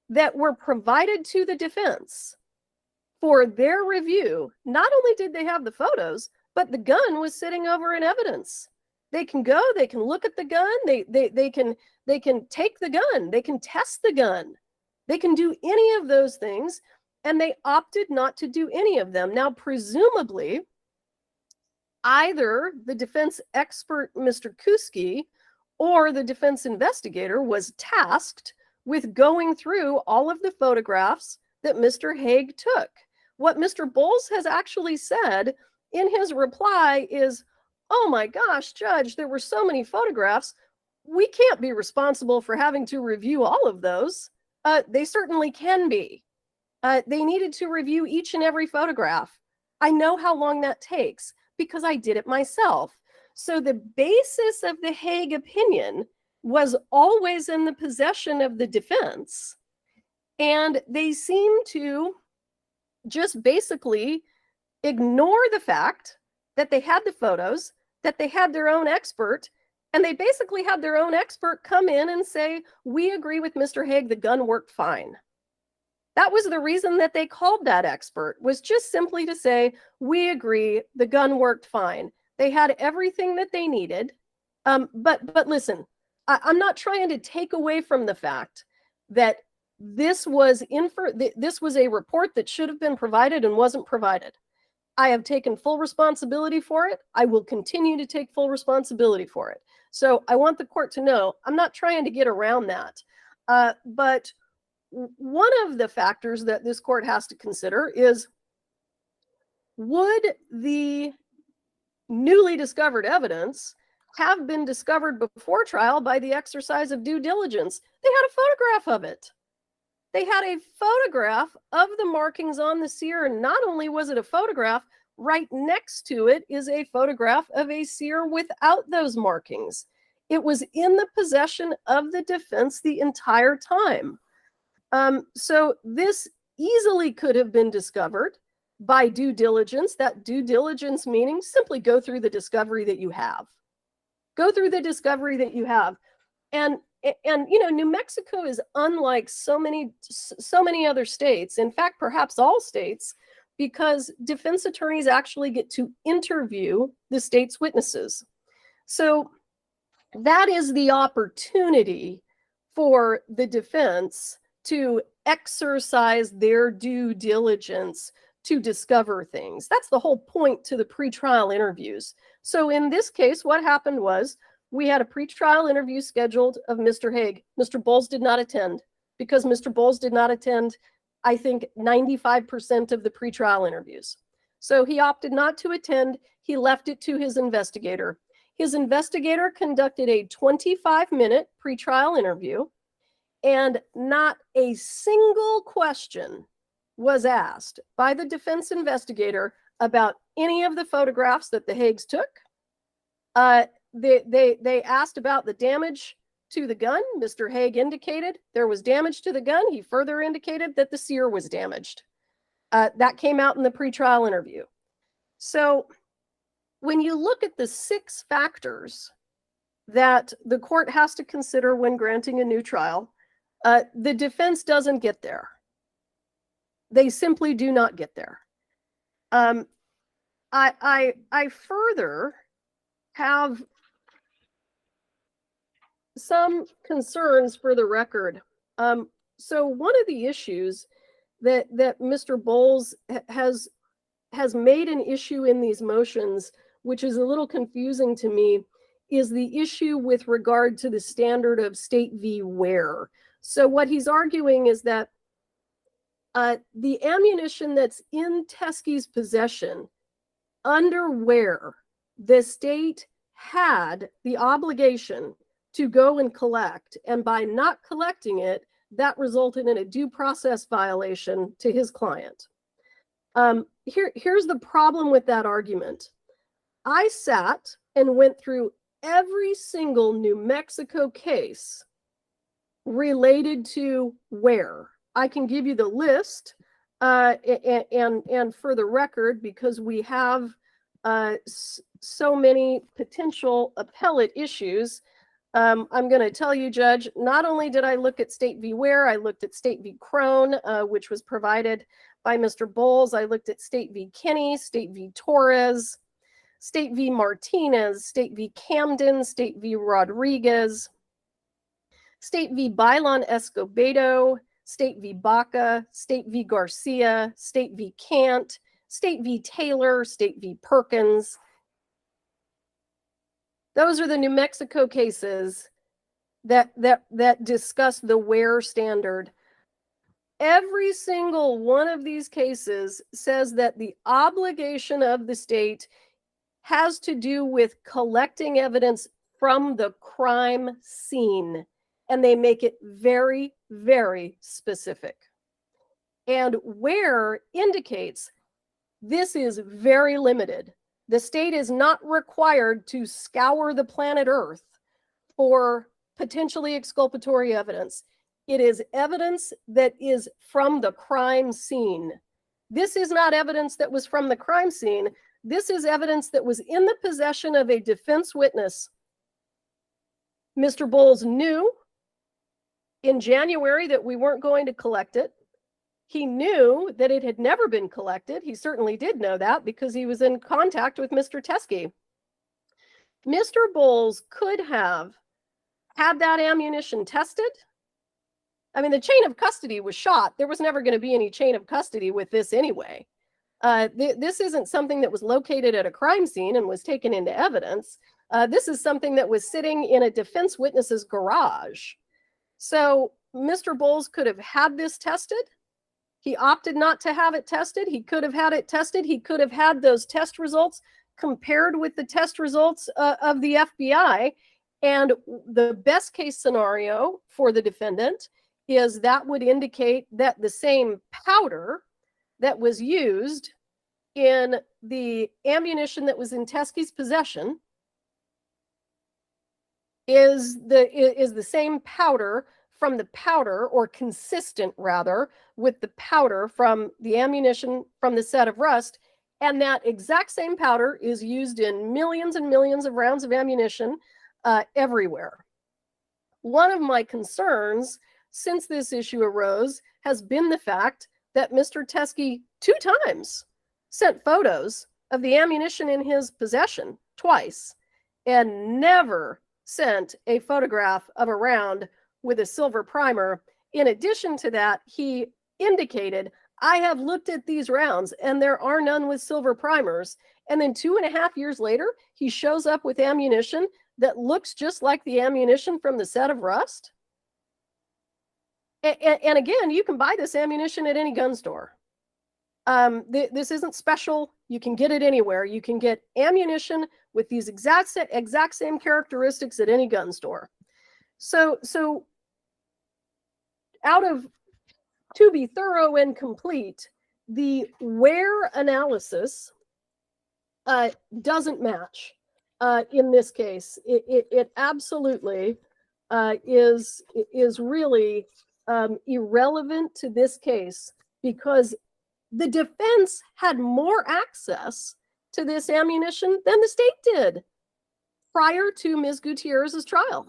[SPEAKER 3] that were provided to the defense for their review. Not only did they have the photos, but the gun was sitting over in evidence. They can go, they can look at the gun, they can take the gun, they can test the gun, they can do any of those things, and they opted not to do any of them. Now, presumably, either the defense expert, Mr. Kuski, or the defense investigator was tasked with going through all of the photographs that Mr. Hague took. What Mr. Bowles has actually said in his reply is, oh my gosh, Judge, there were so many photographs. We can't be responsible for having to review all of those. They certainly can be. They needed to review each and every photograph. I know how long that takes because I did it myself. So the basis of the Hague opinion was always in the possession of the defense. And they seem to just basically ignore the fact that they had the photos, that they had their own expert, and they basically had their own expert come in and say, we agree with Mr. Haig, the gun worked fine. That was the reason that they called that expert, was just simply to say, we agree, the gun worked fine. They had everything that they needed. But listen, I'm not trying to take away from the fact that this was a report that should have been provided and wasn't provided. I have taken full responsibility for it. I will continue to take full responsibility for it. So I want the court to know I'm not trying to get around that. But one of the factors that this court has to consider is, would the newly discovered evidence have been discovered before trial by the exercise of due diligence? They had a photograph of it. They had a photograph of the markings on the sear. And not only was it a photograph, right next to it is a photograph of a sear without those markings. It was in the possession of the defense the entire time. So this easily could have been discovered by due diligence. That due diligence meaning simply go through the discovery that you have. Go through the discovery that you have. And you know, New Mexico is unlike so many other states, in fact, perhaps all states, because defense attorneys actually get to interview the state's witnesses. So that is the opportunity for the defense to exercise their due diligence to discover things. That's the whole point to the pretrial interviews. So in this case, what happened was, we had a pretrial interview scheduled of Mr. Haig. Mr. Bowles did not attend, because Mr. Bowles did not attend, I think, 95% of the pretrial interviews. So he opted not to attend. He left it to his investigator. His investigator conducted a 25-minute pretrial interview, and not a single question was asked by the defense investigator about any of the photographs that the Haigs took. They asked about the damage to the gun. Mr. Haig indicated there was damage to the gun. He further indicated that the sear was damaged. That came out in the pretrial interview. So when you look at the 6 factors that the court has to consider when granting a new trial, the defense doesn't get there. They simply do not get there. I further have some concerns for the record. So one of the issues that Mr. Bowles has made an issue in these motions, which is a little confusing to me, is the issue with regard to the standard of state v. Ware. So what he's arguing is that the ammunition that's in Teskey's possession, under Ware, the state had the obligation to go and collect, and by not collecting it, that resulted in a due process violation to his client. Here's the problem with that argument. I sat and went through every single New Mexico case related to Ware. I can give you the list, and for the record, because we have so many potential appellate issues, I'm going to tell you, Judge, not only did I look at State v. Ware, I looked at State v. Crone, which was provided by Mr. Bowles. I looked at State v. Kinney, State v. Torres, State v. Martinez, State v. Camden, State v. Rodriguez, State v. Bailon Escobedo, State v. Baca, State v. Garcia, State v. Kant, State v. Taylor, State v. Perkins. Those are the New Mexico cases that discuss the Ware standard. Every single one of these cases says that the obligation of the state has to do with collecting evidence from the crime scene, and they make it very, very specific. And Ware indicates this is very limited. The state is not required to scour the planet Earth for potentially exculpatory evidence. It is evidence that is from the crime scene. This is not evidence that was from the crime scene. This is evidence that was in the possession of a defense witness. Mr. Bowles knew in January that we weren't going to collect it. He knew that it had never been collected. He certainly did know that because he was in contact with Mr. Teskey. Mr. Bowles could have had that ammunition tested. I mean, the chain of custody was shot. There was never going to be any chain of custody with this anyway. This isn't something that was located at a crime scene and was taken into evidence. This is something that was sitting in a defense witness's garage. So Mr. Bowles could have had this tested. He opted not to have it tested. He could have had it tested. He could have had those test results compared with the test results of the FBI. And the best case scenario for the defendant is that would indicate that the same powder that was used in the ammunition that was in Teskey's possession is the same powder from the powder, or consistent rather, with the powder from the ammunition from the set of Rust. And that exact same powder is used in millions and millions of rounds of ammunition everywhere. One of my concerns since this issue arose has been the fact that Mr. Teskey 2 times sent photos of the ammunition in his possession, twice, and never sent a photograph of a round with a silver primer. In addition to that, he indicated, I have looked at these rounds and there are none with silver primers. And then 2.5 years later, he shows up with ammunition that looks just like the ammunition from the set of Rust. And again, you can buy this ammunition at any gun store. This isn't special. You can get it anywhere. You can get ammunition with these exact same characteristics at any gun store. So out of, to be thorough and complete, the where analysis doesn't match in this case. It absolutely is really irrelevant to this case, because the defense had more access to this ammunition than the state did prior to Ms. Gutierrez's trial.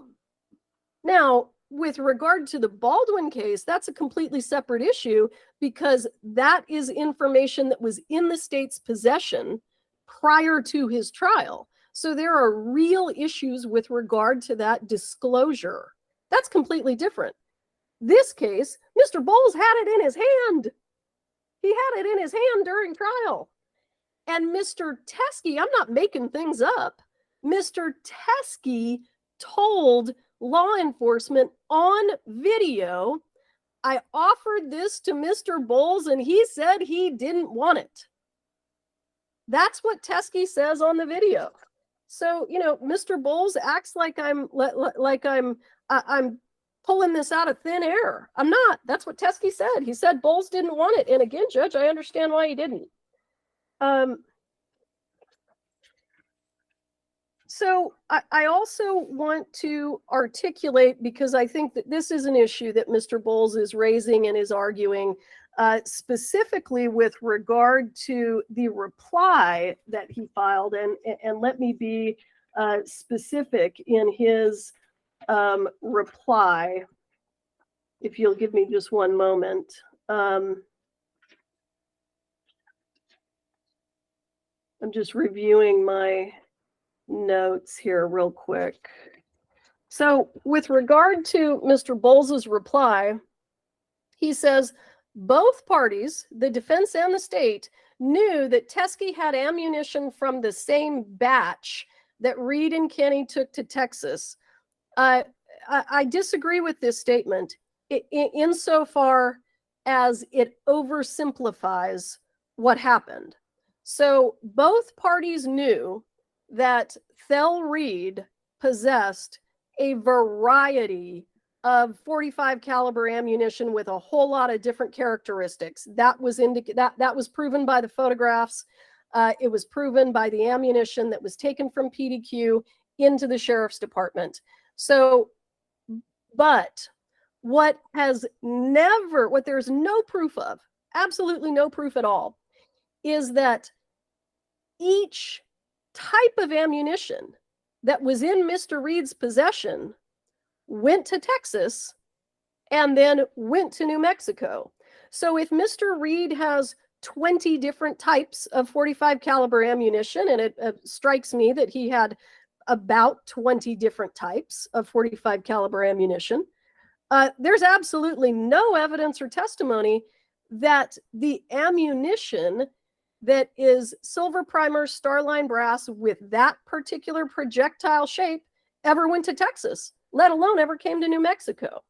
[SPEAKER 3] Now, with regard to the Baldwin case, that's a completely separate issue, because that is information that was in the state's possession prior to his trial. So there are real issues with regard to that disclosure. That's completely different. This case, Mr. Bowles had it in his hand. He had it in his hand during trial. And Mr. Teskey, I'm not making things up, Mr. Teskey told law enforcement on video, I offered this to Mr. Bowles and he said he didn't want it. That's what Teskey says on the video. So, you know, Mr. Bowles acts like I'm pulling this out of thin air. I'm not. That's what Teskey said. He said Bowles didn't want it. And again, Judge, I understand why he didn't. So I also want to articulate, because I think that this is an issue that Mr. Bowles is raising and is arguing, specifically with regard to the reply that he filed. And let me be specific in his reply, if you'll give me just one moment. I'm just reviewing my notes here real quick. So with regard to Mr. Bowles's reply, he says, both parties, the defense and the state, knew that Teskey had ammunition from the same batch that Reed and Kenny took to Texas. I disagree with this statement insofar as it oversimplifies what happened. So both parties knew that Thel Reed possessed a variety of .45 caliber ammunition with a whole lot of different characteristics. That was proven by the photographs. It was proven by the ammunition that was taken from PDQ into the sheriff's department. So, but what there's no proof of absolutely no proof at all, is that each type of ammunition that was in Mr. Reed's possession went to Texas and then went to New Mexico. So if Mr. Reed has 20 different types of 45 caliber ammunition, and it strikes me that he had about 20 different types of 45 caliber ammunition, there's absolutely no evidence or testimony that the ammunition that is silver primer starline brass with that particular projectile shape ever went to Texas, let alone ever came to New Mexico.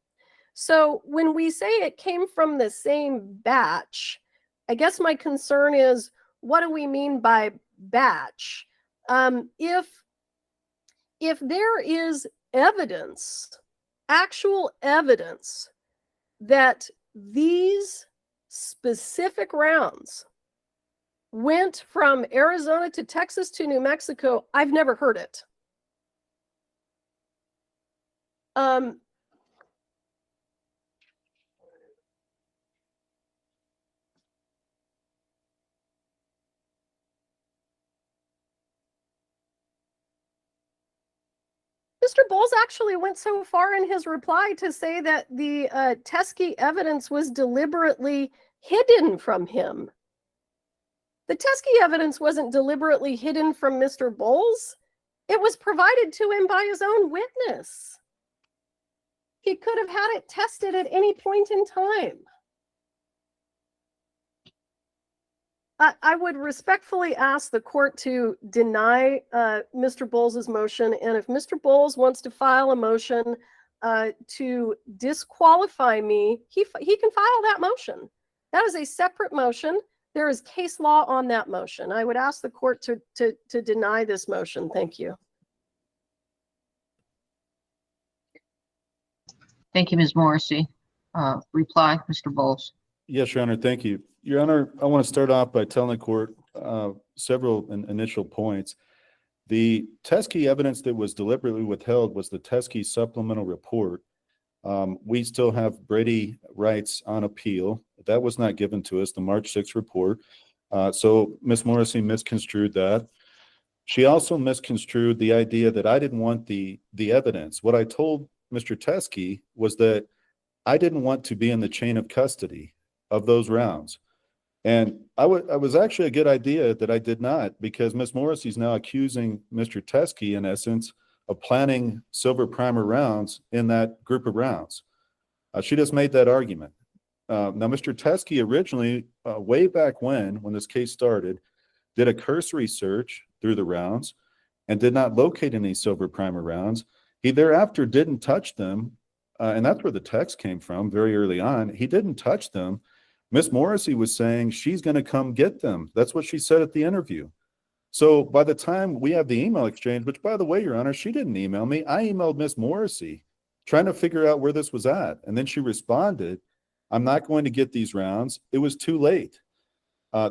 [SPEAKER 3] So when we say it came from the same batch, I guess my concern is, what do we mean by batch? If there is evidence, actual evidence, that these specific rounds went from Arizona to Texas to New Mexico, I've never heard it. Mr. Bowles actually went so far in his reply to say that the Teskey evidence was deliberately hidden from him. The Teskey evidence wasn't deliberately hidden from Mr. Bowles. It was provided to him by his own witness. He could have had it tested at any point in time. I would respectfully ask the court to deny Mr. Bowles' motion, and if Mr. Bowles wants to file a motion to disqualify me, he can file that motion. That is a separate motion. There is case law on that motion. I would ask the court to deny this motion. Thank you.
[SPEAKER 2] Thank you, Ms. Morrissey. Reply, Mr. Bowles.
[SPEAKER 1] Yes, Your Honor, thank you. Your Honor, I want to start off by telling the court several initial points. The Teskey evidence that was deliberately withheld was the Teskey supplemental report. We still have Brady rights on appeal. That was not given to us, the March 6th report. So Ms. Morrissey misconstrued that. She also misconstrued the idea that I didn't want the evidence. What I told Mr. Teskey was that I didn't want to be in the chain of custody of those rounds. And I was actually a good idea that I did not, because Ms. Morrissey's now accusing Mr. Teskey, in essence, of planning silver primer rounds in that group of rounds. She just made that argument. Now, Mr. Teskey originally, way back when this case started, did a cursory search through the rounds and did not locate any silver primer rounds. He thereafter didn't touch them, and that's where the text came from very early on. He didn't touch them. Ms. Morrissey was saying she's going to come get them. That's what she said at the interview. So by the time we have the email exchange, which, by the way, Your Honor, she didn't email me. I emailed Ms. Morrissey trying to figure out where this was at. And then she responded, I'm not going to get these rounds. It was too late.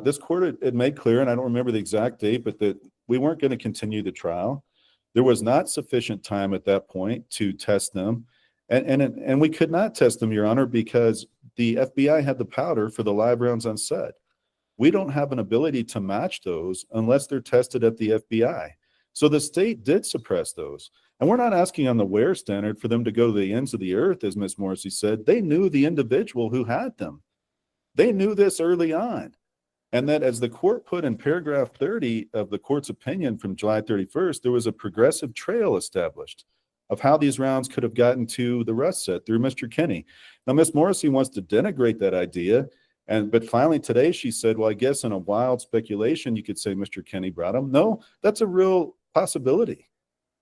[SPEAKER 1] This court had made clear, and I don't remember the exact date, but that we weren't going to continue the trial. There was not sufficient time at that point to test them. And we could not test them, Your Honor, because the FBI had the powder for the live rounds on set. We don't have an ability to match those unless they're tested at the FBI. So the state did suppress those. And we're not asking on the where standard for them to go to the ends of the earth, as Ms. Morrissey said. They knew the individual who had them. They knew this early on. And that, as the court put in paragraph 30 of the court's opinion from July 31st, there was a progressive trail established of how these rounds could have gotten to the rust set through Mr. Kinney. Now, Ms. Morrissey wants to denigrate that idea, but finally today she said, well, I guess in a wild speculation, you could say Mr. Kinney brought them. No, that's a real possibility.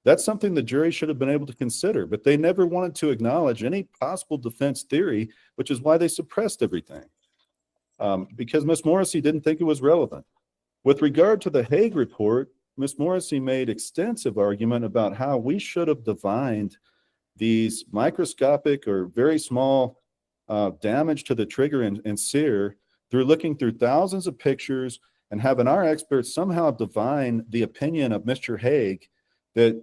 [SPEAKER 1] That's something the jury should have been able to consider, but they never wanted to acknowledge any possible defense theory, which is why they suppressed everything, because Ms. Morrissey didn't think it was relevant. With regard to the Hague report, Ms. Morrissey made extensive argument about how we should have divined these microscopic or very small damage to the trigger and sear through looking through thousands of pictures and having our experts somehow divine the opinion of Mr. Hague that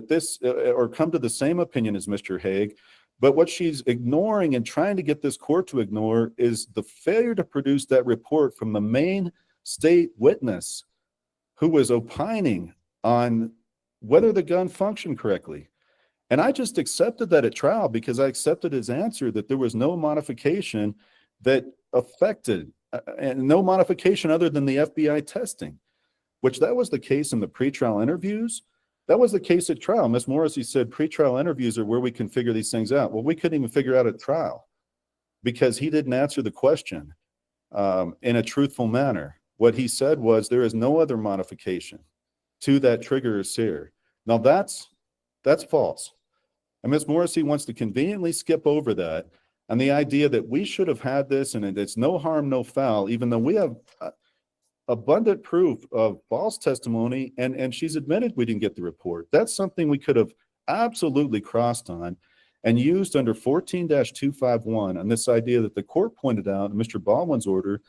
[SPEAKER 1] this, or come to the same opinion as Mr. Hague, But what she's ignoring and trying to get this court to ignore is the failure to produce that report from the main state witness who was opining on whether the gun functioned correctly. And I just accepted that at trial because I accepted his answer that there was no modification that affected, and no modification other than the FBI testing, which that was the case in the pretrial interviews. That was the case at trial. Ms. Morrissey said pretrial interviews are where we can figure these things out. Well, we couldn't even figure out at trial because he didn't answer the question in a truthful manner. What he said was there is no other modification to that trigger or sear. Now that's false. And Ms. Morrissey wants to conveniently skip over that and the idea that we should have had this and it's no harm, no foul, even though we have abundant proof of false testimony, and she's admitted we didn't get the report. That's something we could have absolutely crossed on and used under 14-251 on this idea that the court pointed out in Mr. Baldwin's order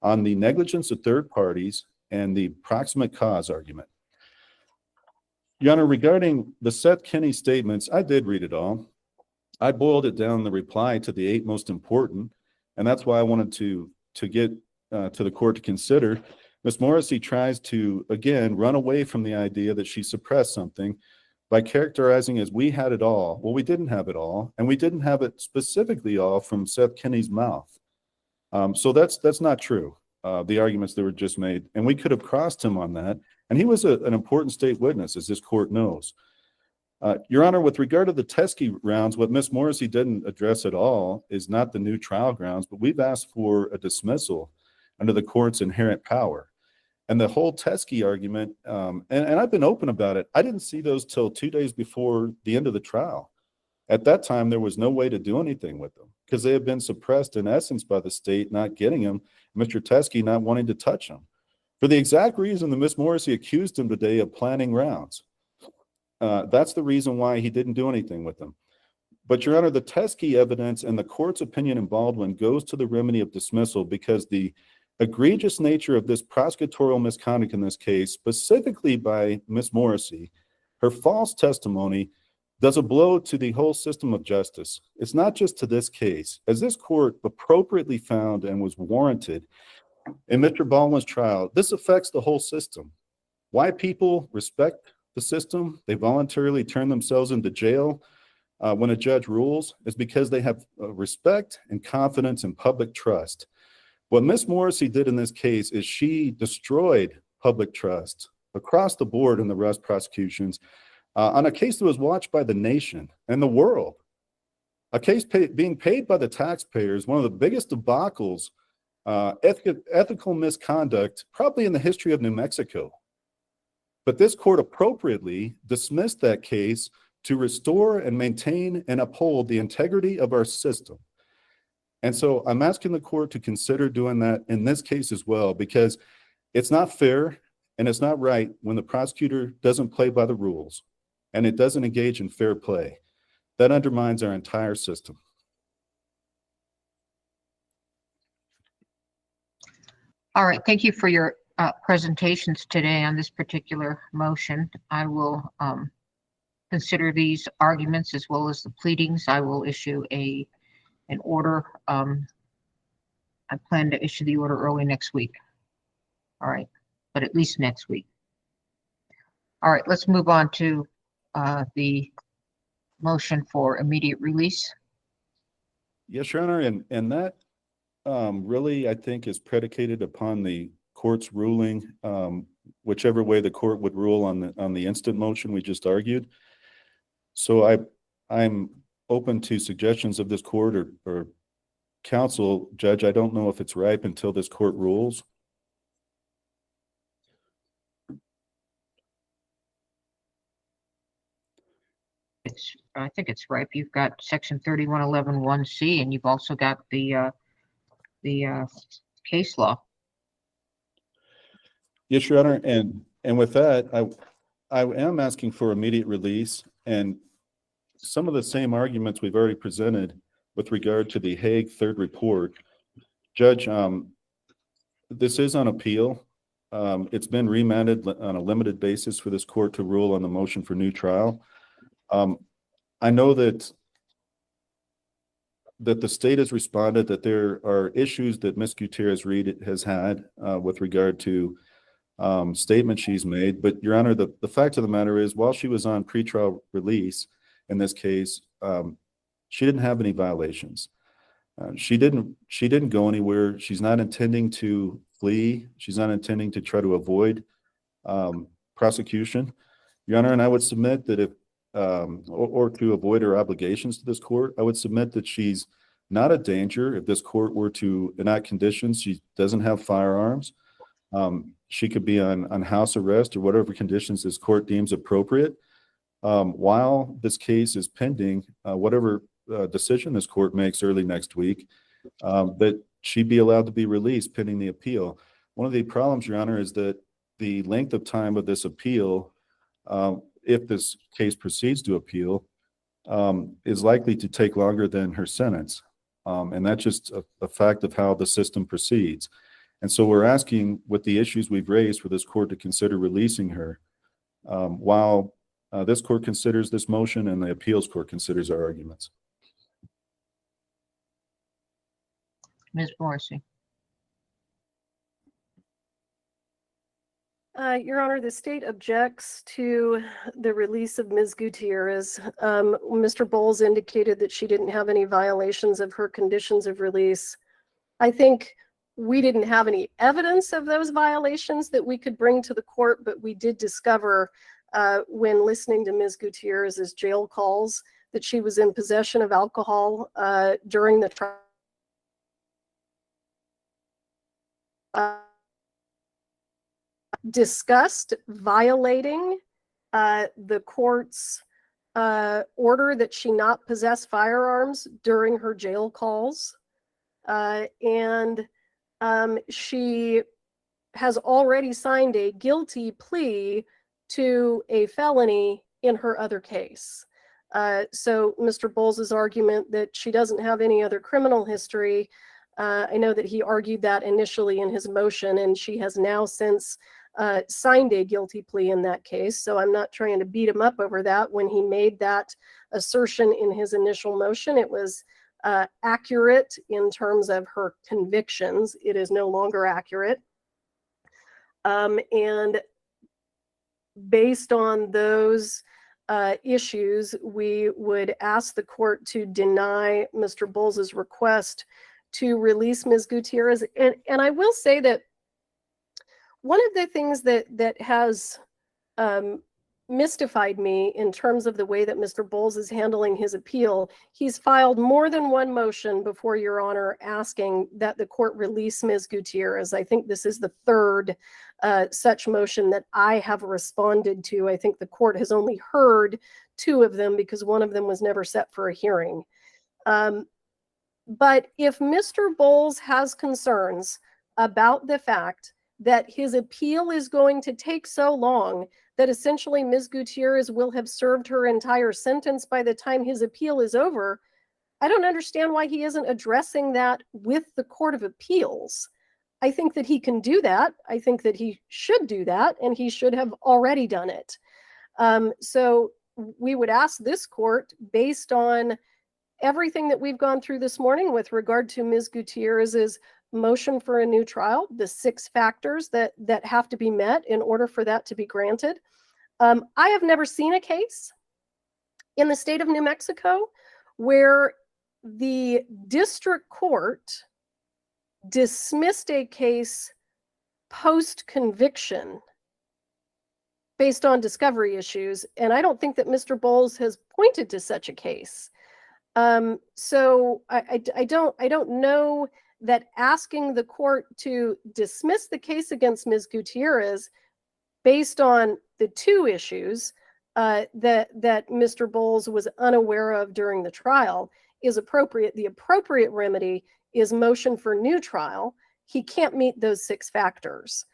[SPEAKER 1] on the negligence of third parties and the proximate cause argument. Your Honor, regarding the Seth Kinney statements, I did read it all. I boiled it down in the reply to the 8 most important, and that's why I wanted to get to the court to consider. Ms. Morrissey tries to, again, run away from the idea that she suppressed something by characterizing as we had it all. Well, we didn't have it all, and we didn't have it specifically all from Seth Kinney's mouth. So that's not true, the arguments that were just made, and we could have crossed him on that, and he was an important state witness, as this court knows. Your Honor, with regard to the Teskey rounds, what Ms. Morrissey didn't address at all is not the new trial grounds, but we've asked for a dismissal under the court's inherent power. And the whole Teskey argument, and I've been open about it, I didn't see those till 2 days before the end of the trial. At that time, there was no way to do anything with them because they had been suppressed in essence by the state not getting them, Mr. Teskey not wanting to touch them. For the exact reason that Ms. Morrissey accused him today of planning rounds. That's the reason why he didn't do anything with them. But Your Honor, the Teskey evidence and the court's opinion in Baldwin goes to the remedy of dismissal because the egregious nature of this prosecutorial misconduct in this case, specifically by Ms. Morrissey, her false testimony does a blow to the whole system of justice. It's not just to this case. As this court appropriately found and was warranted in Mr. Baldwin's trial, this affects the whole system. Why people respect the system, they voluntarily turn themselves into jail when a judge rules, is because they have respect and confidence and public trust. What Ms. Morrissey did in this case is she destroyed public trust across the board in the Rust prosecutions on a case that was watched by the nation and the world. A case being paid by the taxpayers, one of the biggest debacles, ethical misconduct, probably in the history of New Mexico. But this court appropriately dismissed that case to restore and maintain and uphold the integrity of our system. And so I'm asking the court to consider doing that in this case as well, because it's not fair and it's not right when the prosecutor doesn't play by the rules and it doesn't engage in fair play. That undermines our entire system.
[SPEAKER 2] All right, thank you for your presentations today on this particular motion. I will consider these arguments as well as the pleadings. I will issue an order. I plan to issue the order early next week. All right, but at least next week. All right, let's move on to the motion for immediate release.
[SPEAKER 1] Yes, Your Honor, and that really, I think, is predicated upon the court's ruling, whichever way the court would rule on the instant motion we just argued. So I'm open to suggestions of this court or counsel. Judge, I don't know if it's ripe until this court rules.
[SPEAKER 2] I think it's ripe. You've got section 3111(1)(c), and you've also got the case law.
[SPEAKER 1] Yes, Your Honor, and with that, I am asking for immediate release, and some of the same arguments we've already presented with regard to the Hague third report. Judge, this is on appeal. It's been remanded on a limited basis for this court to rule on the motion for new trial. I know that that the state has responded that there are issues that Ms. Gutierrez Reed has had with regard to statements she's made. But Your Honor, the fact of the matter is, while she was on pretrial release in this case, she didn't have any violations. She didn't go anywhere. She's not intending to flee. She's not intending to try to avoid prosecution. Your Honor, and I would submit that if or to avoid her obligations to this court, I would submit that she's not a danger. If this court were to enact conditions, she doesn't have firearms. She could be on house arrest or whatever conditions this court deems appropriate. While this case is pending, whatever decision this court makes early next week, that she'd be allowed to be released pending the appeal. One of the problems, Your Honor, is that the length of time of this appeal, if this case proceeds to appeal, is likely to take longer than her sentence. And that's just a fact of how the system proceeds. And so we're asking, with the issues we've raised, for this court to consider releasing her while this court considers this motion and the appeals court considers our arguments.
[SPEAKER 2] Ms. Morrissey.
[SPEAKER 3] Your Honor, the state objects to the release of Ms. Gutierrez. Mr. Bowles indicated that she didn't have any violations of her conditions of release. I think we didn't have any evidence of those violations that we could bring to the court, but we did discover when listening to Ms. Gutierrez's jail calls that she was in possession of alcohol during the trial. Discussed violating the court's order that she not possess firearms during her jail calls. And she has already signed a guilty plea to a felony in her other case. So Mr. Bowles' argument that she doesn't have any other criminal history, I know that he argued that initially in his motion, and she has now since signed a guilty plea in that case. So I'm not trying to beat him up over that. When he made that assertion in his initial motion, it was accurate in terms of her convictions. It is no longer accurate. And based on those issues, we would ask the court to deny Mr. Bowles' request to release Ms. Gutierrez. And I will say that one of the things that has mystified me in terms of the way that Mr. Bowles is handling his appeal, he's filed more than one motion before Your Honor asking that the court release Ms. Gutierrez. I think this is the third such motion that I have responded to. I think the court has only heard two of them because one of them was never set for a hearing. But if Mr. Bowles has concerns about the fact that his appeal is going to take so long that essentially Ms. Gutierrez will have served her entire sentence by the time his appeal is over, I don't understand why he isn't addressing that with the Court of Appeals. I think that he can do that. I think that he should do that, and he should have already done it. So we would ask this court, based on everything that we've gone through this morning with regard to Ms. Gutierrez's motion for a new trial, the 6 factors that have to be met in order for that to be granted. I have never seen a case in the state of New Mexico where the district court dismissed a case post-conviction based on discovery issues, and I don't think that Mr. Bowles has pointed to such a case. So I don't know that asking the court to dismiss the case against Ms. Gutierrez based on the 2 issues that Mr. Bowles was unaware of during the trial is appropriate. The appropriate remedy is motion for new trial. He can't meet those 6 factors.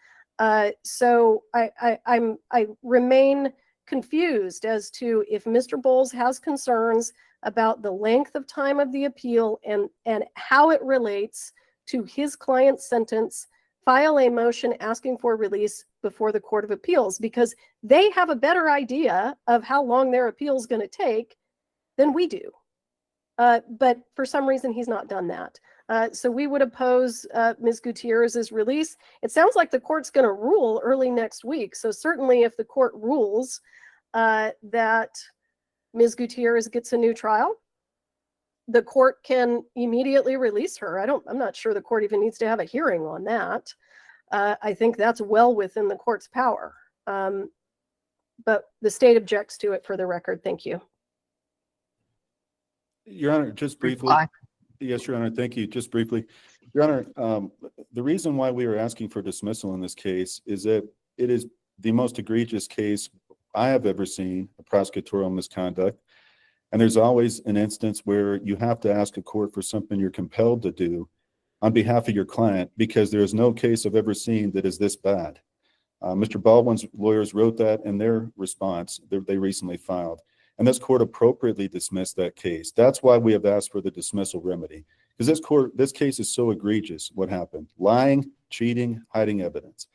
[SPEAKER 3] So I remain confused as to if Mr. Bowles has concerns about the length of time of the appeal and how it relates to his client's sentence. File a motion asking for release before the Court of Appeals, because they have a better idea of how long their appeal is going to take than we do. But for some reason, he's not done that. So we would oppose Ms. Gutierrez's release. It sounds like the court's going to rule early next week. So certainly if the court rules that Ms. Gutierrez gets a new trial, the court can immediately release her. I'm not sure the court even needs to have a hearing on that. I think that's well within the court's power. But the state objects to it, for the record. Thank you.
[SPEAKER 1] Your Honor, just briefly.
[SPEAKER 2] Reply.
[SPEAKER 1] Yes, Your Honor. Thank you. Just briefly. Your Honor, the reason why we are asking for dismissal in this case is that it is the most egregious case I have ever seen of prosecutorial misconduct. And there's always an instance where you have to ask a court for something you're compelled to do on behalf of your client, because there is no case I've ever seen that is this bad. Mr. Baldwin's lawyers wrote that in their response they recently filed, and this court appropriately dismissed that case. That's why we have asked for the dismissal remedy, because this case is so egregious. What happened? Lying, cheating, hiding evidence.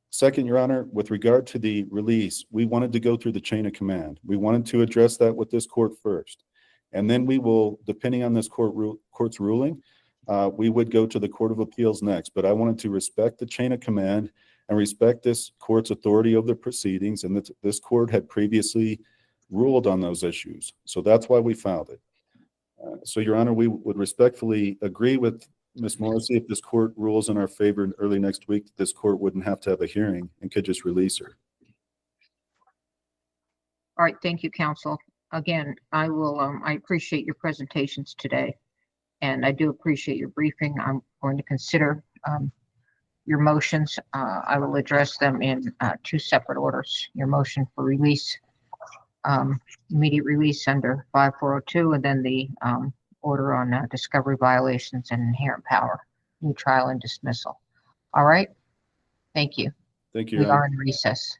[SPEAKER 1] Second, Your Honor, with regard to the release, we wanted to go through the chain of command. We wanted to address that with this court first, and then we will, depending on this court's ruling, we would go to the Court of Appeals next. But I wanted to respect the chain of command and respect this court's authority over the proceedings, and that this court had previously ruled on those issues. So that's why we filed it. So, Your Honor, we would respectfully agree with Ms. Morrissey, if this court rules in our favor early next week, this court wouldn't have to have a hearing and could just release her.
[SPEAKER 2] All right, thank you, counsel. Again, I appreciate your presentations today, and I do appreciate your briefing. I'm going to consider your motions. I will address them in two separate orders. Your motion for release, immediate release under 5402, and then the order on discovery violations and inherent power, new trial and dismissal. All right. Thank you.
[SPEAKER 1] Thank you,
[SPEAKER 2] We
[SPEAKER 1] Your Honor.
[SPEAKER 2] are in recess.